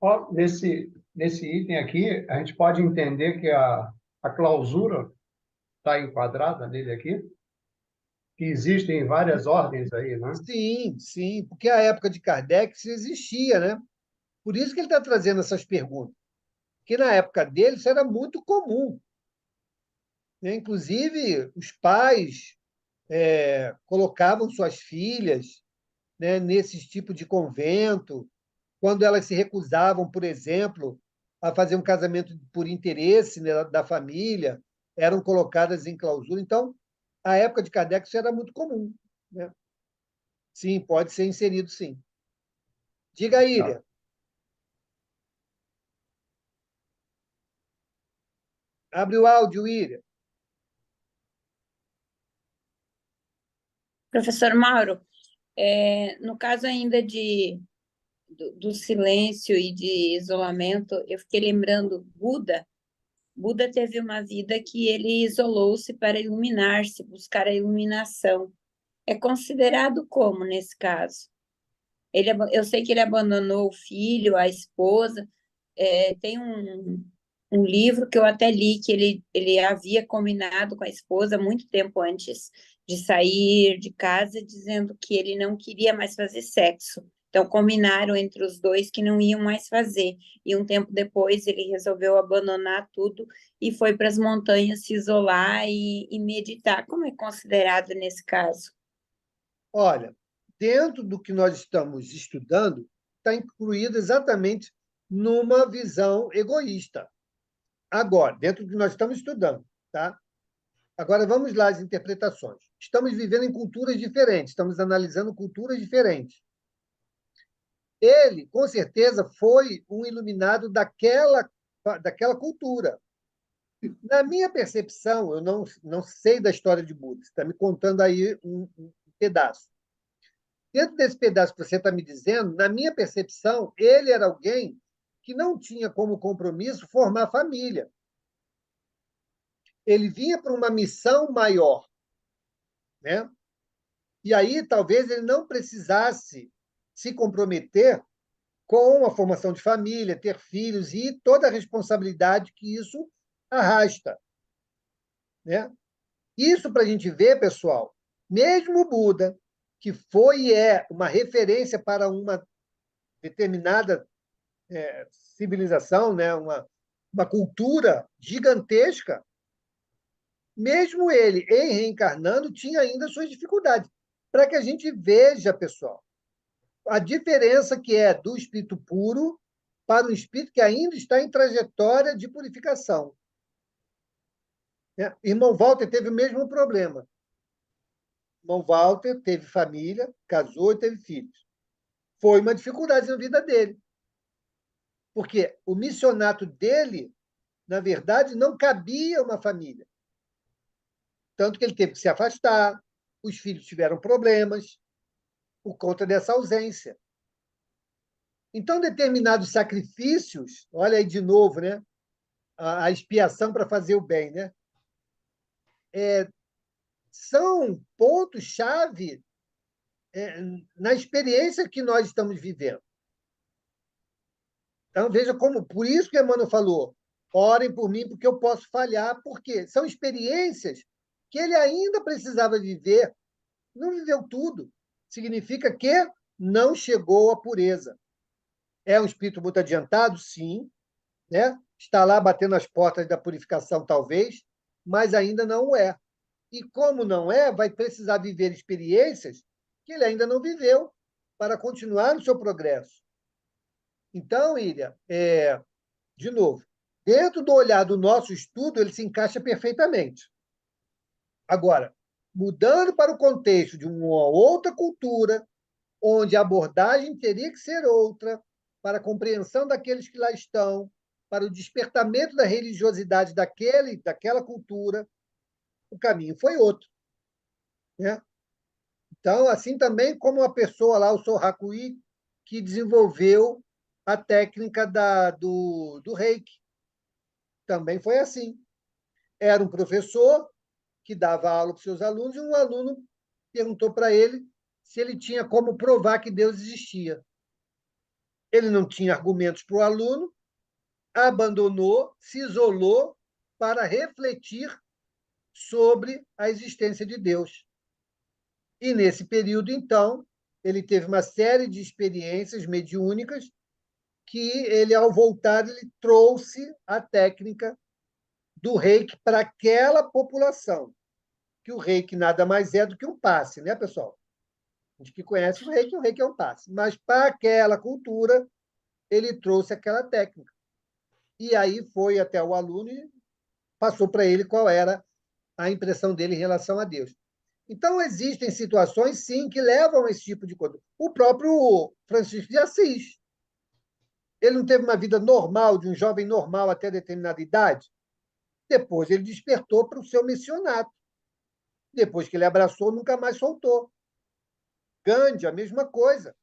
Ó, nesse item aqui, a gente pode entender que a clausura está enquadrada nele aqui, que existem várias ordens aí, né? Sim, sim, porque a época de Kardec isso existia, né? Por isso que ele está trazendo essas perguntas. Porque na época dele isso era muito comum, né? Inclusive, os pais colocavam suas filhas, né, nesse tipo de convento, quando elas se recusavam, por exemplo, a fazer um casamento por interesse, né, da família, eram colocadas em clausura. Então, a época de Kardec isso era muito comum, né? Sim, pode ser inserido, sim. Diga aí, Tá. Iria. Abre o áudio, Iria. Professor Mauro, no caso ainda do silêncio e de isolamento, eu fiquei lembrando Buda. Buda teve uma vida que ele isolou-se para iluminar-se, buscar a iluminação. É considerado como nesse caso? Eu sei que ele abandonou o filho, a esposa. Tem um livro que eu até li que ele havia combinado com a esposa muito tempo antes de sair de casa, dizendo que ele não queria mais fazer sexo. Então, combinaram entre os dois que não iam mais fazer. E um tempo depois, ele resolveu abandonar tudo e foi para as montanhas se isolar e meditar. Como é considerado nesse caso? Olha, dentro do que nós estamos estudando, está incluído exatamente numa visão egoísta. Agora, dentro do que nós estamos estudando, tá? Agora vamos lá às interpretações. Estamos vivendo em culturas diferentes, estamos analisando culturas diferentes. Ele, com certeza, foi um iluminado daquela cultura. Na minha percepção, eu não sei da história de Buda, você está me contando aí um pedaço. Dentro desse pedaço que você está me dizendo, na minha percepção, ele era alguém que não tinha como compromisso formar família. Ele vinha para uma missão maior, né? E aí talvez ele não precisasse se comprometer com a formação de família, ter filhos e toda a responsabilidade que isso arrasta, né? Isso para a gente ver, pessoal, mesmo o Buda, que foi e é uma referência para uma determinada civilização, né? uma cultura gigantesca, mesmo ele, em reencarnando, tinha ainda suas dificuldades. Para que a gente veja, pessoal, a diferença que é do espírito puro para um espírito que ainda está em trajetória de purificação. Irmão Walter teve o mesmo problema. Irmão Walter teve família, casou e teve filhos. Foi uma dificuldade na vida dele. Porque o missionato dele, na verdade, não cabia uma família. Tanto que ele teve que se afastar, os filhos tiveram problemas por conta dessa ausência. Então, determinados sacrifícios, olha aí de novo, né? A expiação para fazer o bem, né? São pontos-chave na experiência que nós estamos vivendo. Então, veja como, por isso que Emmanuel falou, orem por mim, porque eu posso falhar, porque são experiências que ele ainda precisava viver, não viveu tudo. Significa que não chegou à pureza. É um espírito muito adiantado? Sim. Né? Está lá batendo as portas da purificação, talvez, mas ainda não é. E como não é, vai precisar viver experiências que ele ainda não viveu para continuar no seu progresso. Então, Ilha, de novo, dentro do olhar do nosso estudo, ele se encaixa perfeitamente. Agora, mudando para o contexto de uma outra cultura, onde a abordagem teria que ser outra, para a compreensão daqueles que lá estão, para o despertamento da religiosidade daquela cultura, o caminho foi outro. Né? Então, assim também como a pessoa lá, o Sohakuí, que desenvolveu a técnica do reiki. Também foi assim. Era um professor que dava aula para os seus alunos, e um aluno perguntou para ele se ele tinha como provar que Deus existia. Ele não tinha argumentos para o aluno, abandonou, se isolou para refletir sobre a existência de Deus. E, nesse período, então, ele teve uma série de experiências mediúnicas que ele, ao voltar, ele trouxe a técnica do reiki para aquela população, que o reiki nada mais é do que um passe, né, pessoal? A gente que conhece o reiki é um passe. Mas, para aquela cultura, ele trouxe aquela técnica. E aí foi até o aluno e passou para ele qual era a impressão dele em relação a Deus. Então, existem situações, sim, que levam a esse tipo de coisa. O próprio Francisco de Assis. Ele não teve uma vida normal, de um jovem normal até determinada idade. Depois ele despertou para o seu missionato. Depois que ele abraçou, nunca mais soltou. Gandhi, a mesma coisa.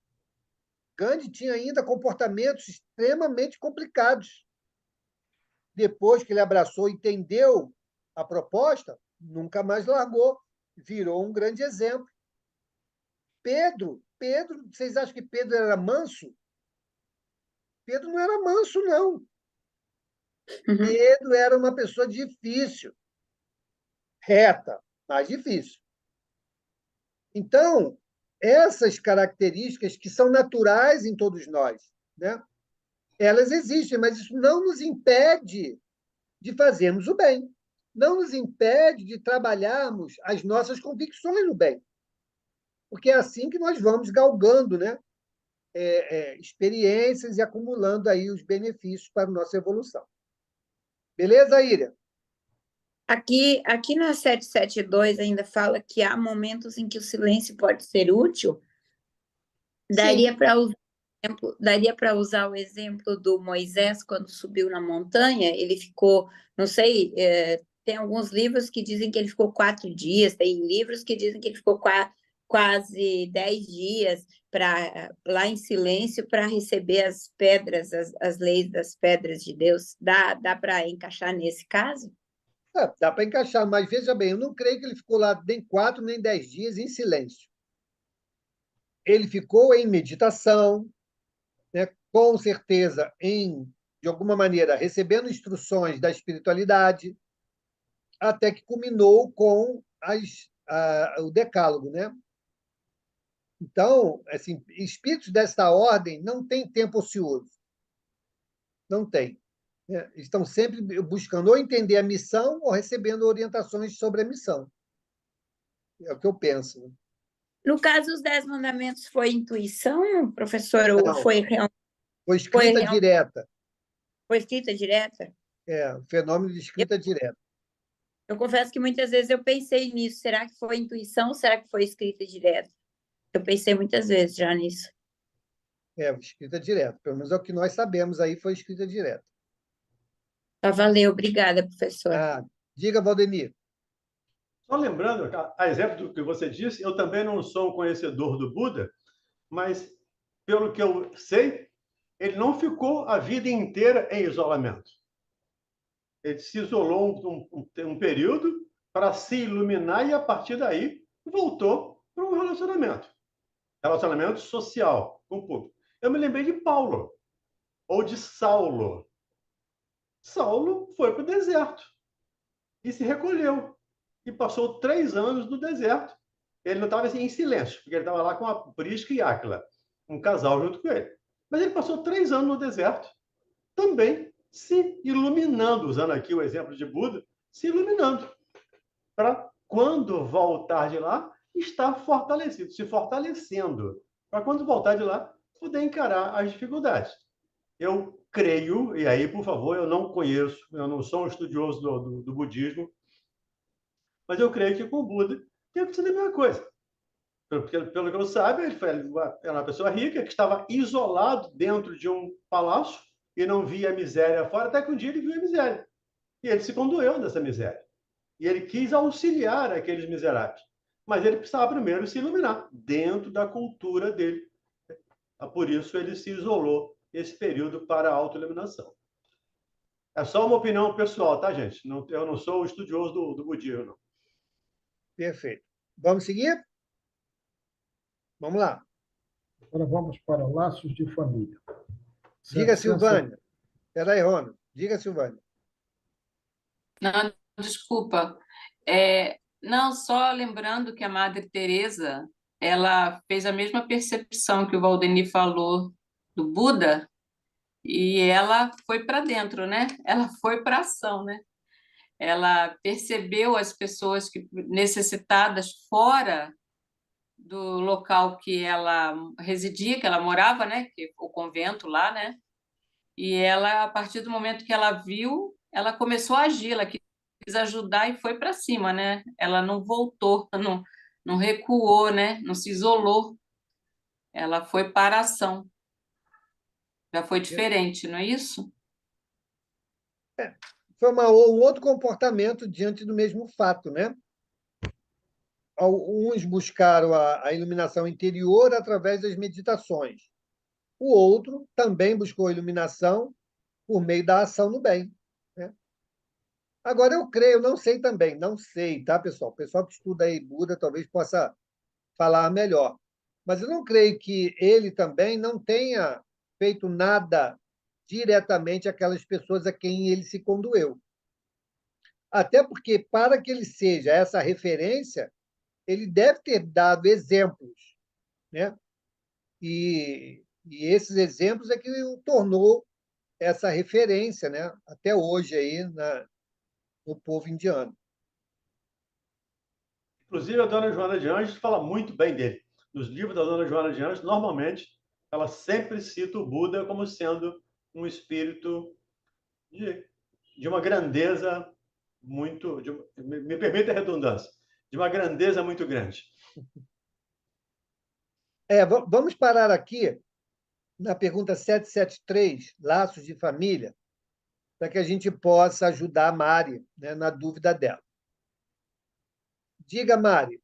Gandhi tinha ainda comportamentos extremamente complicados. Depois que ele abraçou e entendeu a proposta, nunca mais largou. Virou um grande exemplo. Pedro, vocês acham que Pedro era manso? Pedro não era manso, não. Pedro era uma pessoa difícil. Reta, mas difícil. Então, essas características que são naturais em todos nós, né? Elas existem, mas isso não nos impede de fazermos o bem. Não nos impede de trabalharmos as nossas convicções no bem. Porque é assim que nós vamos galgando, né? Experiências e acumulando aí os benefícios para a nossa evolução. Beleza, Ira? Aqui na 772 ainda fala que há momentos em que o silêncio pode ser útil. Daria para usar o exemplo do Moisés quando subiu na montanha. Ele ficou, não sei, tem alguns livros que dizem que ele ficou 4 dias, tem livros que dizem que ele ficou quase 10 dias lá em silêncio para receber as pedras, as leis das pedras de Deus. Dá para encaixar nesse caso? Dá para encaixar, mas veja bem, eu não creio que ele ficou lá nem 4 nem 10 dias em silêncio. Ele ficou em meditação, né, com certeza, de alguma maneira, recebendo instruções da espiritualidade, até que culminou com o decálogo, né? Então, assim, espíritos desta ordem não têm tempo ocioso. Não tem. Né? Estão sempre buscando ou entender a missão ou recebendo orientações sobre a missão. É o que eu penso. Né? No caso, os 10 mandamentos foi intuição, professor, ou Não, foi real? foi escrita direta. Foi escrita direta? Fenômeno de escrita direta. Eu confesso que muitas vezes eu pensei nisso. Será que foi intuição ou será que foi escrita direta? Eu pensei muitas vezes já nisso. Escrita direta. Pelo menos é o que nós sabemos aí, foi escrita direta. Tá, valeu. Obrigada, professor. Diga, Valdemir. Só lembrando, a exemplo do que você disse, eu também não sou um conhecedor do Buda, mas, pelo que eu sei, ele não ficou a vida inteira em isolamento. Ele se isolou um período para se iluminar e, a partir daí, voltou para um relacionamento social com o público. Eu me lembrei de Paulo, ou de Saulo. Saulo foi para o deserto e se recolheu. E passou 3 anos no deserto. Ele não estava assim, em silêncio, porque ele estava lá com a Prisca e Áquila, um casal junto com ele. Mas ele passou 3 anos no deserto, também se iluminando, usando aqui o exemplo de Buda, se iluminando, para quando voltar de lá, estar fortalecido, se fortalecendo, para quando voltar de lá, poder encarar as dificuldades. Eu creio, e aí, por favor, eu não conheço, eu não sou um estudioso do budismo, mas eu creio que com o Buda tem acontecido a mesma coisa. Pelo que eu saiba, ele era uma pessoa rica que estava isolado dentro de um palácio e não via a miséria fora, até que um dia ele viu a miséria. E ele se condoeu dessa miséria. E ele quis auxiliar aqueles miseráveis. Mas ele precisava primeiro se iluminar dentro da cultura dele. Por isso ele se isolou esse período para a autoiluminação. É só uma opinião pessoal, tá, gente? Eu não sou estudioso do budismo, não. Perfeito. Vamos seguir? Vamos lá. Agora vamos para laços de família. Diga, Silvânia. Espera aí, Rona. Diga, Silvânia. Não, desculpa. Não, só lembrando que a Madre Teresa, ela fez a mesma percepção que o Valdemir falou do Buda, e ela foi para dentro, né? Ela foi para a ação, né? Ela percebeu as pessoas necessitadas fora do local que ela residia, que ela morava, né? O convento lá, né? E ela, a partir do momento que ela viu, ela começou a agir, ela quis ajudar e foi para cima, né? Ela não voltou, não recuou, né? Não se isolou. Ela foi para a ação. Já foi diferente, não é isso? Foi um outro comportamento diante do mesmo fato, né? Uns buscaram a iluminação interior através das meditações. O outro também buscou a iluminação por meio da ação no bem. Né? Agora, eu creio, não sei também, não sei, tá, pessoal? O pessoal que estuda aí Buda talvez possa falar melhor. Mas eu não creio que ele também não tenha feito nada diretamente àquelas pessoas a quem ele se condoeu. Até porque, para que ele seja essa referência, ele deve ter dado exemplos, né? E esses exemplos é que o tornou essa referência, né? Até hoje aí no povo indiano. Inclusive, a dona Joana de Anjos fala muito bem dele. Nos livros da dona Joana de Anjos, normalmente, ela sempre cita o Buda como sendo um espírito de uma grandeza muito... me permita a redundância. De uma grandeza muito grande. Vamos parar aqui na pergunta 773, laços de família, para que a gente possa ajudar a Mari, né, na dúvida dela. Diga, Mari.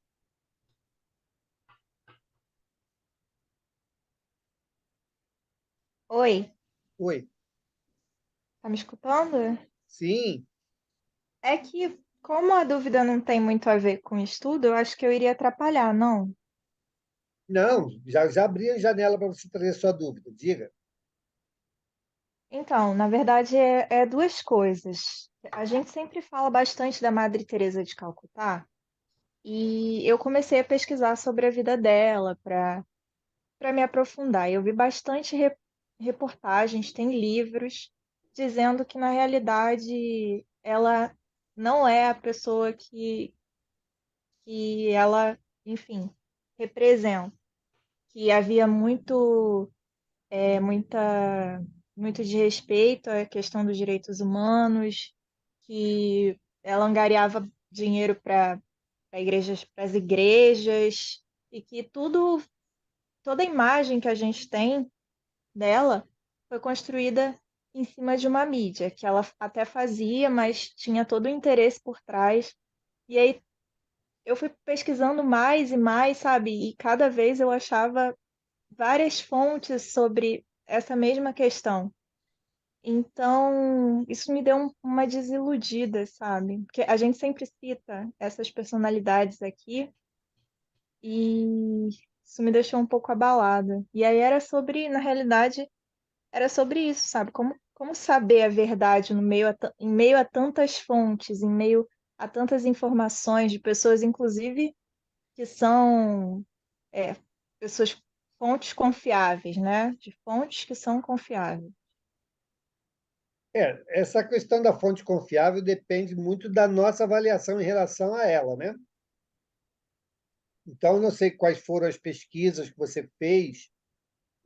Oi, Oi. tá me escutando? Sim. É que, como a dúvida não tem muito a ver com estudo, eu acho que eu iria atrapalhar, não? Não, já abri a janela para você trazer sua dúvida. Diga. Então, na verdade, é duas coisas. A gente sempre fala bastante da Madre Teresa de Calcutá, e eu comecei a pesquisar sobre a vida dela para me aprofundar. Eu vi bastante reportagens, tem livros dizendo que, na realidade, ela não é a pessoa que ela, enfim, representa. Que havia muita, muito desrespeito à questão dos direitos humanos, que ela angariava dinheiro para as igrejas, e que toda a imagem que a gente tem dela foi construída em cima de uma mídia, que ela até fazia, mas tinha todo o interesse por trás. E aí eu fui pesquisando mais e mais, sabe? E cada vez eu achava várias fontes sobre essa mesma questão. Então, isso me deu uma desiludida, sabe? Porque a gente sempre cita essas personalidades aqui e isso me deixou um pouco abalada. E aí era sobre, na realidade, era sobre isso, sabe? Como saber a verdade no meio em meio a tantas fontes, em meio a tantas informações de pessoas, inclusive, que são é, pessoas, fontes confiáveis, né? De fontes que são confiáveis. Essa questão da fonte confiável depende muito da nossa avaliação em relação a ela, né? Então, eu não sei quais foram as pesquisas que você fez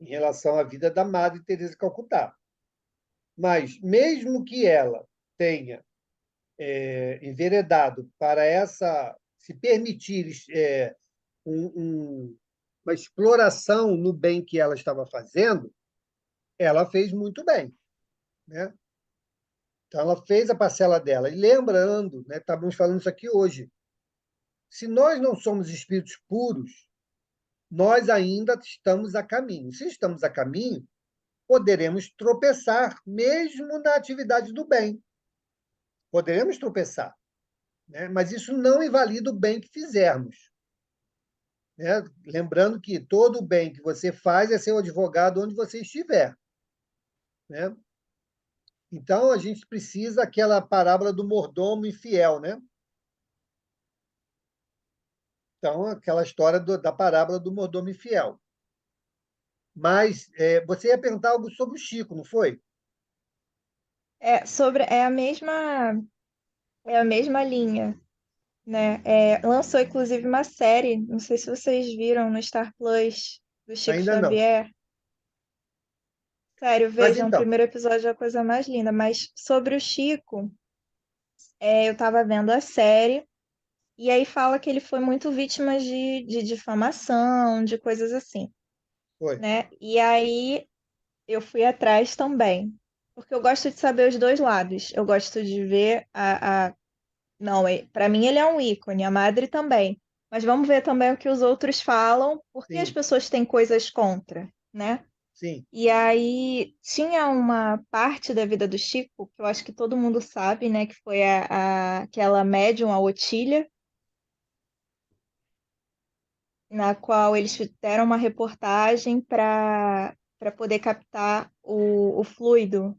em relação à vida da Madre Teresa de Calcutá, mas mesmo que ela tenha enveredado para essa se permitir uma exploração no bem que ela estava fazendo, ela fez muito bem, né? Então, ela fez a parcela dela. E lembrando, né, estávamos falando isso aqui hoje, se nós não somos espíritos puros, nós ainda estamos a caminho. Se estamos a caminho, poderemos tropeçar, mesmo na atividade do bem. Poderemos tropeçar, né? Mas isso não invalida o bem que fizermos. Né? Lembrando que todo o bem que você faz é seu advogado onde você estiver. Né? Então, a gente precisa aquela parábola do mordomo infiel, né? Então, aquela história da parábola do mordomo infiel. Mas você ia perguntar algo sobre o Chico, não foi? É a mesma linha, né? Lançou inclusive uma série, não sei se vocês viram no Star Plus, do Chico Ainda não. Xavier. Sério, Mas vejam, o então, primeiro episódio é a coisa mais linda. Mas sobre o Chico, eu tava vendo a série, e aí fala que ele foi muito vítima de difamação, de coisas assim, foi. né? E aí eu fui atrás também, porque eu gosto de saber os dois lados. Eu gosto de ver Não, para mim ele é um ícone, a Madre também. Mas vamos ver também o que os outros falam, porque as Sim, pessoas têm coisas contra, né? sim. E aí tinha uma parte da vida do Chico, que eu acho que todo mundo sabe, né? Que foi aquela médium, a Otília, na qual eles fizeram uma reportagem para poder captar o fluido,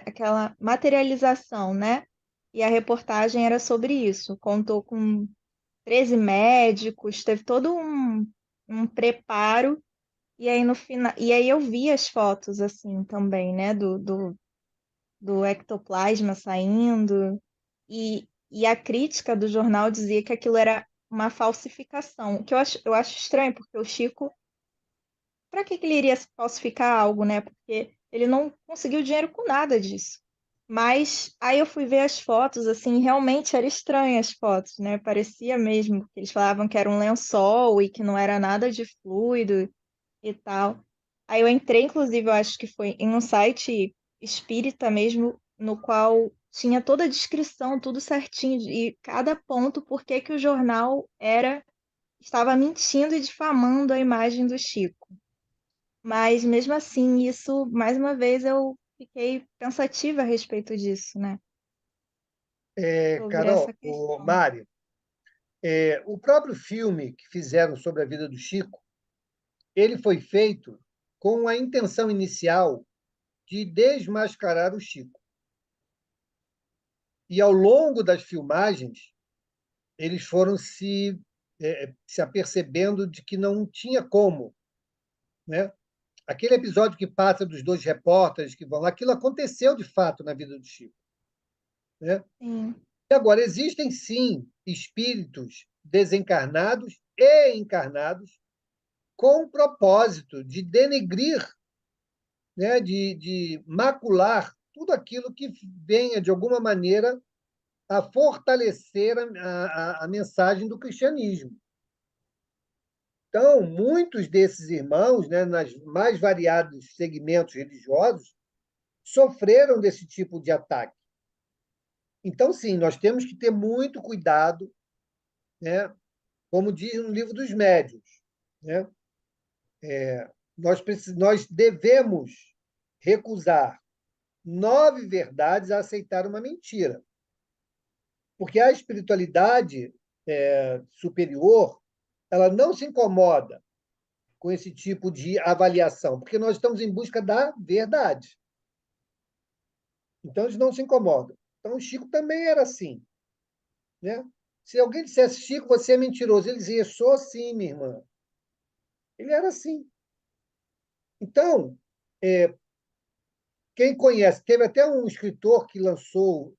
aquela materialização, né? E a reportagem era sobre isso. Contou com 13 médicos, teve todo um preparo. E aí no final, e aí eu vi as fotos assim também, né, do ectoplasma saindo, e a crítica do jornal dizia que aquilo era uma falsificação, o que eu acho estranho, porque o Chico, para que ele iria falsificar algo, né? Porque ele não conseguiu dinheiro com nada disso. Mas aí eu fui ver as fotos, assim, realmente era estranho as fotos, né? Parecia mesmo, porque eles falavam que era um lençol e que não era nada de fluido e tal. Aí eu entrei, inclusive, eu acho que foi em um site espírita mesmo, no qual tinha toda a descrição, tudo certinho, e cada ponto, por que que o jornal estava mentindo e difamando a imagem do Chico. Mas mesmo assim, isso, mais uma vez, eu fiquei pensativa a respeito disso, né? Sobre Carol, essa o questão. Mário, o próprio filme que fizeram sobre a vida do Chico, ele foi feito com a intenção inicial de desmascarar o Chico. E, ao longo das filmagens, eles foram se apercebendo de que não tinha como, né? Aquele episódio que passa dos dois repórteres que vão lá, aquilo aconteceu de fato na vida do Chico, né? Sim. E agora, existem sim espíritos desencarnados e encarnados com o propósito de denegrir, né, de macular tudo aquilo que venha, de alguma maneira, a fortalecer a mensagem do cristianismo. Então, muitos desses irmãos, né, nas mais variados segmentos religiosos, sofreram desse tipo de ataque. Então, sim, nós temos que ter muito cuidado, né, como diz no Livro dos Médiuns, né? Nós devemos recusar 9 verdades a aceitar uma mentira. Porque a espiritualidade superior, ela não se incomoda com esse tipo de avaliação, porque nós estamos em busca da verdade. Então, eles não se incomodam. Então, o Chico também era assim, né? Se alguém dissesse, Chico, você é mentiroso, ele dizia, sou sim, minha irmã. Ele era assim. Então, quem conhece, teve até um escritor que lançou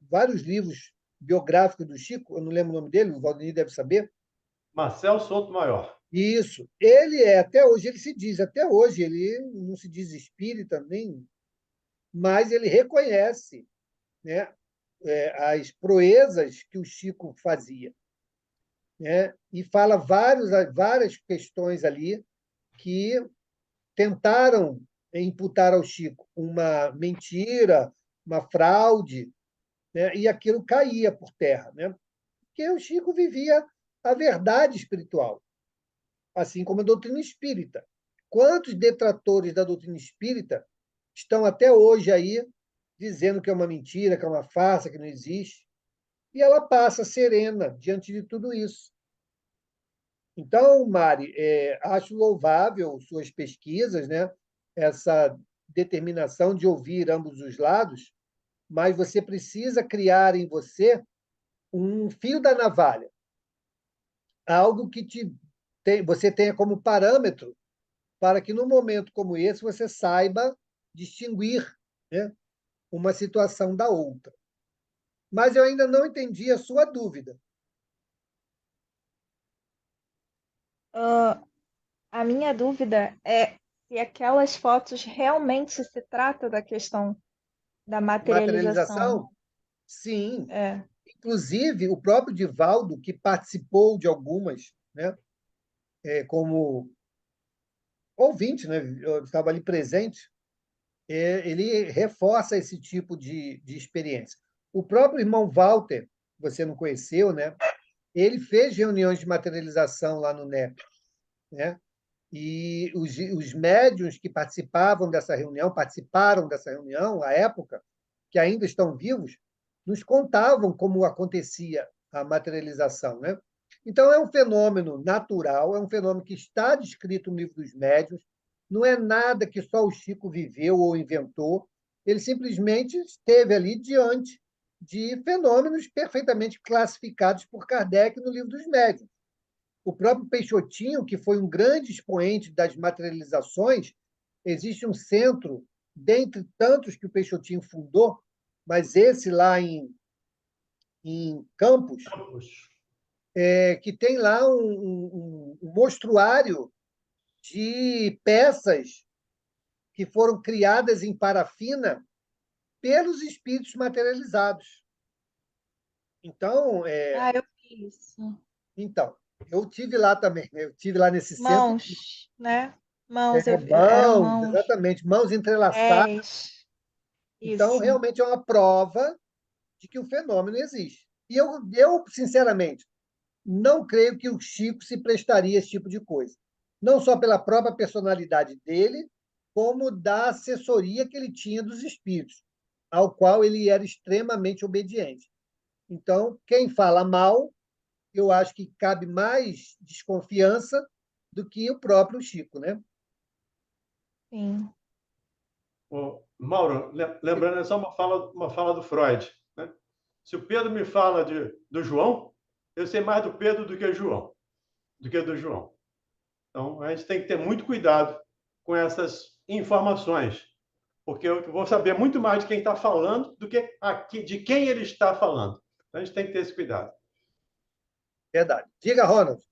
vários livros biográficos do Chico, eu não lembro o nome dele, o Valdemir deve saber. Marcel Souto Maior. Isso. Ele até hoje, ele se diz, até hoje, ele não se diz espírita, nem, mas ele reconhece, né, as proezas que o Chico fazia, né, e fala várias questões ali que tentaram imputar ao Chico uma mentira, uma fraude, né, e aquilo caía por terra, né, porque o Chico vivia a verdade espiritual, assim como a doutrina espírita. Quantos detratores da doutrina espírita estão até hoje aí dizendo que é uma mentira, que é uma farsa, que não existe? E ela passa serena diante de tudo isso. Então, Mari, acho louvável suas pesquisas, né? Essa determinação de ouvir ambos os lados, mas você precisa criar em você um fio da navalha, algo que você tenha como parâmetro para que, num momento como esse, você saiba distinguir, né, uma situação da outra. Mas eu ainda não entendi a sua dúvida. A minha dúvida é se aquelas fotos realmente se trata da questão da materialização. Materialização? Sim. É. Inclusive, o próprio Divaldo, que participou de algumas, né, como ouvinte, né, eu estava ali presente, ele reforça esse tipo de experiência. O próprio irmão Walter, você não conheceu, né? Ele fez reuniões de materialização lá no NEP, né? E os médiuns que participaram dessa reunião, à época, que ainda estão vivos, nos contavam como acontecia a materialização, né? Então, é um fenômeno natural, é um fenômeno que está descrito no Livro dos Médiuns, não é nada que só o Chico viveu ou inventou, ele simplesmente esteve ali diante de fenômenos perfeitamente classificados por Kardec no Livro dos Médiuns. O próprio Peixotinho, que foi um grande expoente das materializações, existe um centro, dentre tantos que o Peixotinho fundou, mas esse lá em Campos, que tem lá um mostruário de peças que foram criadas em parafina pelos espíritos materializados. Então, Eu vi isso. Então, eu tive lá também, né? Eu tive lá nesse centro. Mãos, né? Mãos, eram Mãos, mãos. exatamente, mãos entrelaçadas. Então, Isso. realmente é uma prova de que o fenômeno existe. E eu sinceramente, não creio que o Chico se prestaria a esse tipo de coisa. não só pela própria personalidade dele, como da assessoria que ele tinha dos espíritos, ao qual ele era extremamente obediente. Então, quem fala mal, eu acho que cabe mais desconfiança do que o próprio Chico, né? Sim. Mauro, lembrando, é só uma fala do Freud, né? Se o Pedro me fala do João, eu sei mais do Pedro do que do João. Então, a gente tem que ter muito cuidado com essas informações, porque eu vou saber muito mais de quem está falando do que de quem ele está falando. Então, a gente tem que ter esse cuidado. Verdade. Diga, Ronald.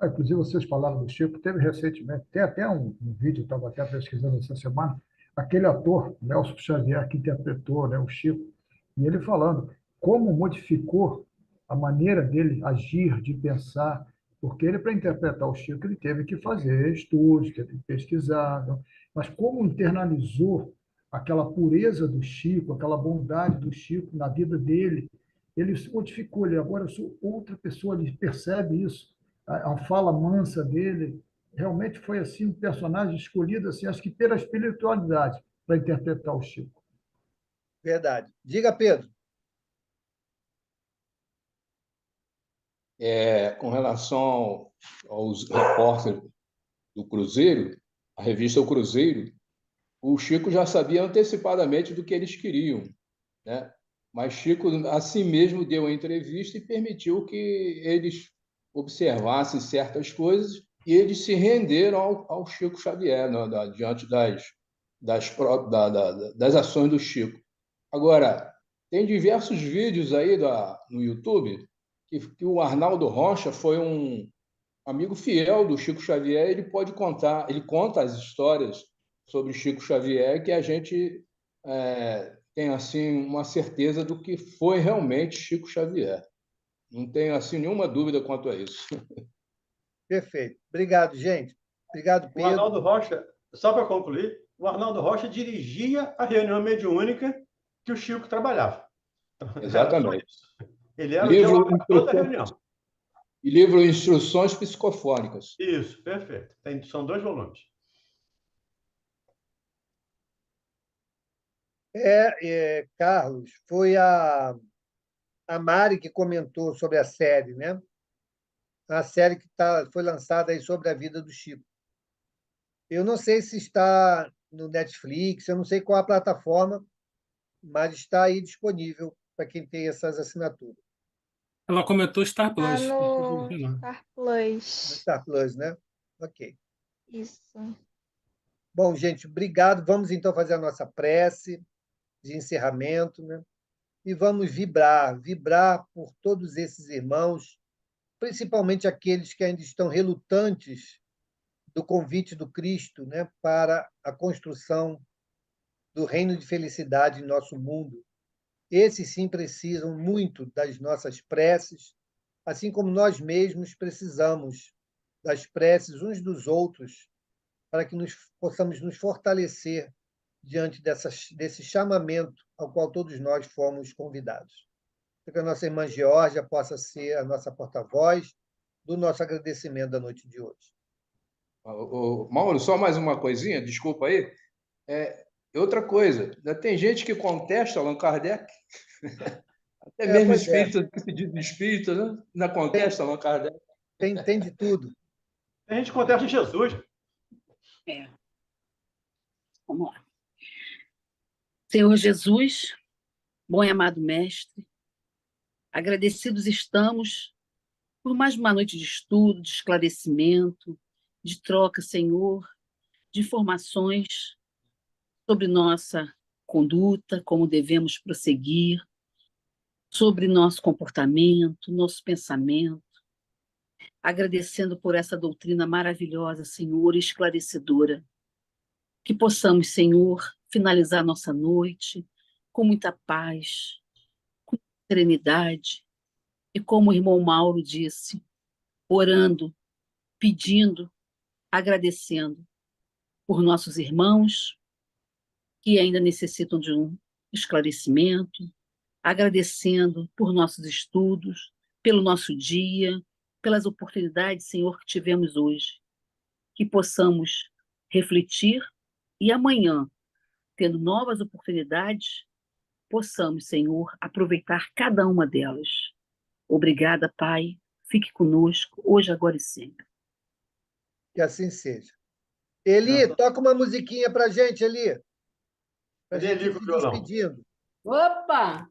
Inclusive, vocês falaram do Chico, teve recentemente, tem até um vídeo, estava até pesquisando essa semana, aquele ator, Nelson Xavier, que interpretou, né, o Chico, e ele falando como modificou a maneira dele agir, de pensar, porque ele, para interpretar o Chico, ele teve que fazer estudos, teve que pesquisar, não? Mas como internalizou aquela pureza do Chico, aquela bondade do Chico na vida dele, ele se modificou, ele agora eu sou outra pessoa, ele percebe isso, a fala mansa dele, realmente foi assim um personagem escolhido assim, acho que pela espiritualidade para interpretar o Chico. Verdade. Diga, Pedro. Com relação aos repórteres do Cruzeiro, a revista O Cruzeiro, o Chico já sabia antecipadamente do que eles queriam, né? Mas Chico, assim mesmo, deu a entrevista e permitiu que eles observassem certas coisas e eles se renderam ao Chico Xavier, né, diante das ações do Chico. Agora, tem diversos vídeos aí no YouTube que o Arnaldo Rocha foi um amigo fiel do Chico Xavier, ele conta as histórias sobre Chico Xavier que a gente tem assim uma certeza do que foi realmente Chico Xavier. Não tenho assim nenhuma dúvida quanto a isso. Perfeito. Obrigado, gente. Obrigado, Pedro. O Arnaldo Rocha, só para concluir, o Arnaldo Rocha dirigia a reunião mediúnica que o Chico trabalhava. Exatamente. Ele era o dialogador da reunião. E livro Instruções Psicofônicas. Isso, perfeito. São 2 volumes. Carlos, foi a Mari que comentou sobre a série, né? A série que foi lançada aí sobre a vida do Chico. Eu não sei se está no Netflix, eu não sei qual a plataforma, mas está aí disponível para quem tem essas assinaturas. Ela comentou Star Tá Plus. no Star Plus. Star Plus, né? Ok. Isso. Bom, gente, obrigado. Vamos então fazer a nossa prece de encerramento, né? E vamos vibrar por todos esses irmãos, principalmente aqueles que ainda estão relutantes do convite do Cristo, né, para a construção do reino de felicidade em nosso mundo. Esses sim precisam muito das nossas preces, assim como nós mesmos precisamos das preces uns dos outros, para que possamos nos fortalecer diante desse chamamento ao qual todos nós fomos convidados. Que a nossa irmã Geórgia possa ser a nossa porta-voz do nosso agradecimento da noite de hoje. Mauro, só mais uma coisinha, desculpa aí. Outra coisa, tem gente que contesta Allan Kardec, até mesmo espírita, que pedido de espírita, né? Ainda contesta Allan Kardec. Tem de tudo. A gente contesta Jesus. Vamos lá. Senhor Jesus, bom e amado Mestre, agradecidos estamos por mais uma noite de estudo, de esclarecimento, de troca, Senhor, de informações sobre nossa conduta, como devemos prosseguir, sobre nosso comportamento, nosso pensamento, agradecendo por essa doutrina maravilhosa, Senhor, esclarecedora, que possamos, Senhor, finalizar nossa noite com muita paz, com serenidade, e como o irmão Mauro disse, orando, pedindo, agradecendo por nossos irmãos que ainda necessitam de um esclarecimento, agradecendo por nossos estudos, pelo nosso dia, pelas oportunidades, Senhor, que tivemos hoje. que possamos refletir e amanhã, tendo novas oportunidades, possamos, Senhor, aproveitar cada uma delas. Obrigada, Pai. Fique conosco, hoje, agora e sempre. Que assim seja. Eli, toca uma musiquinha para gente, Eli. Para a gente ir se despedindo. Opa!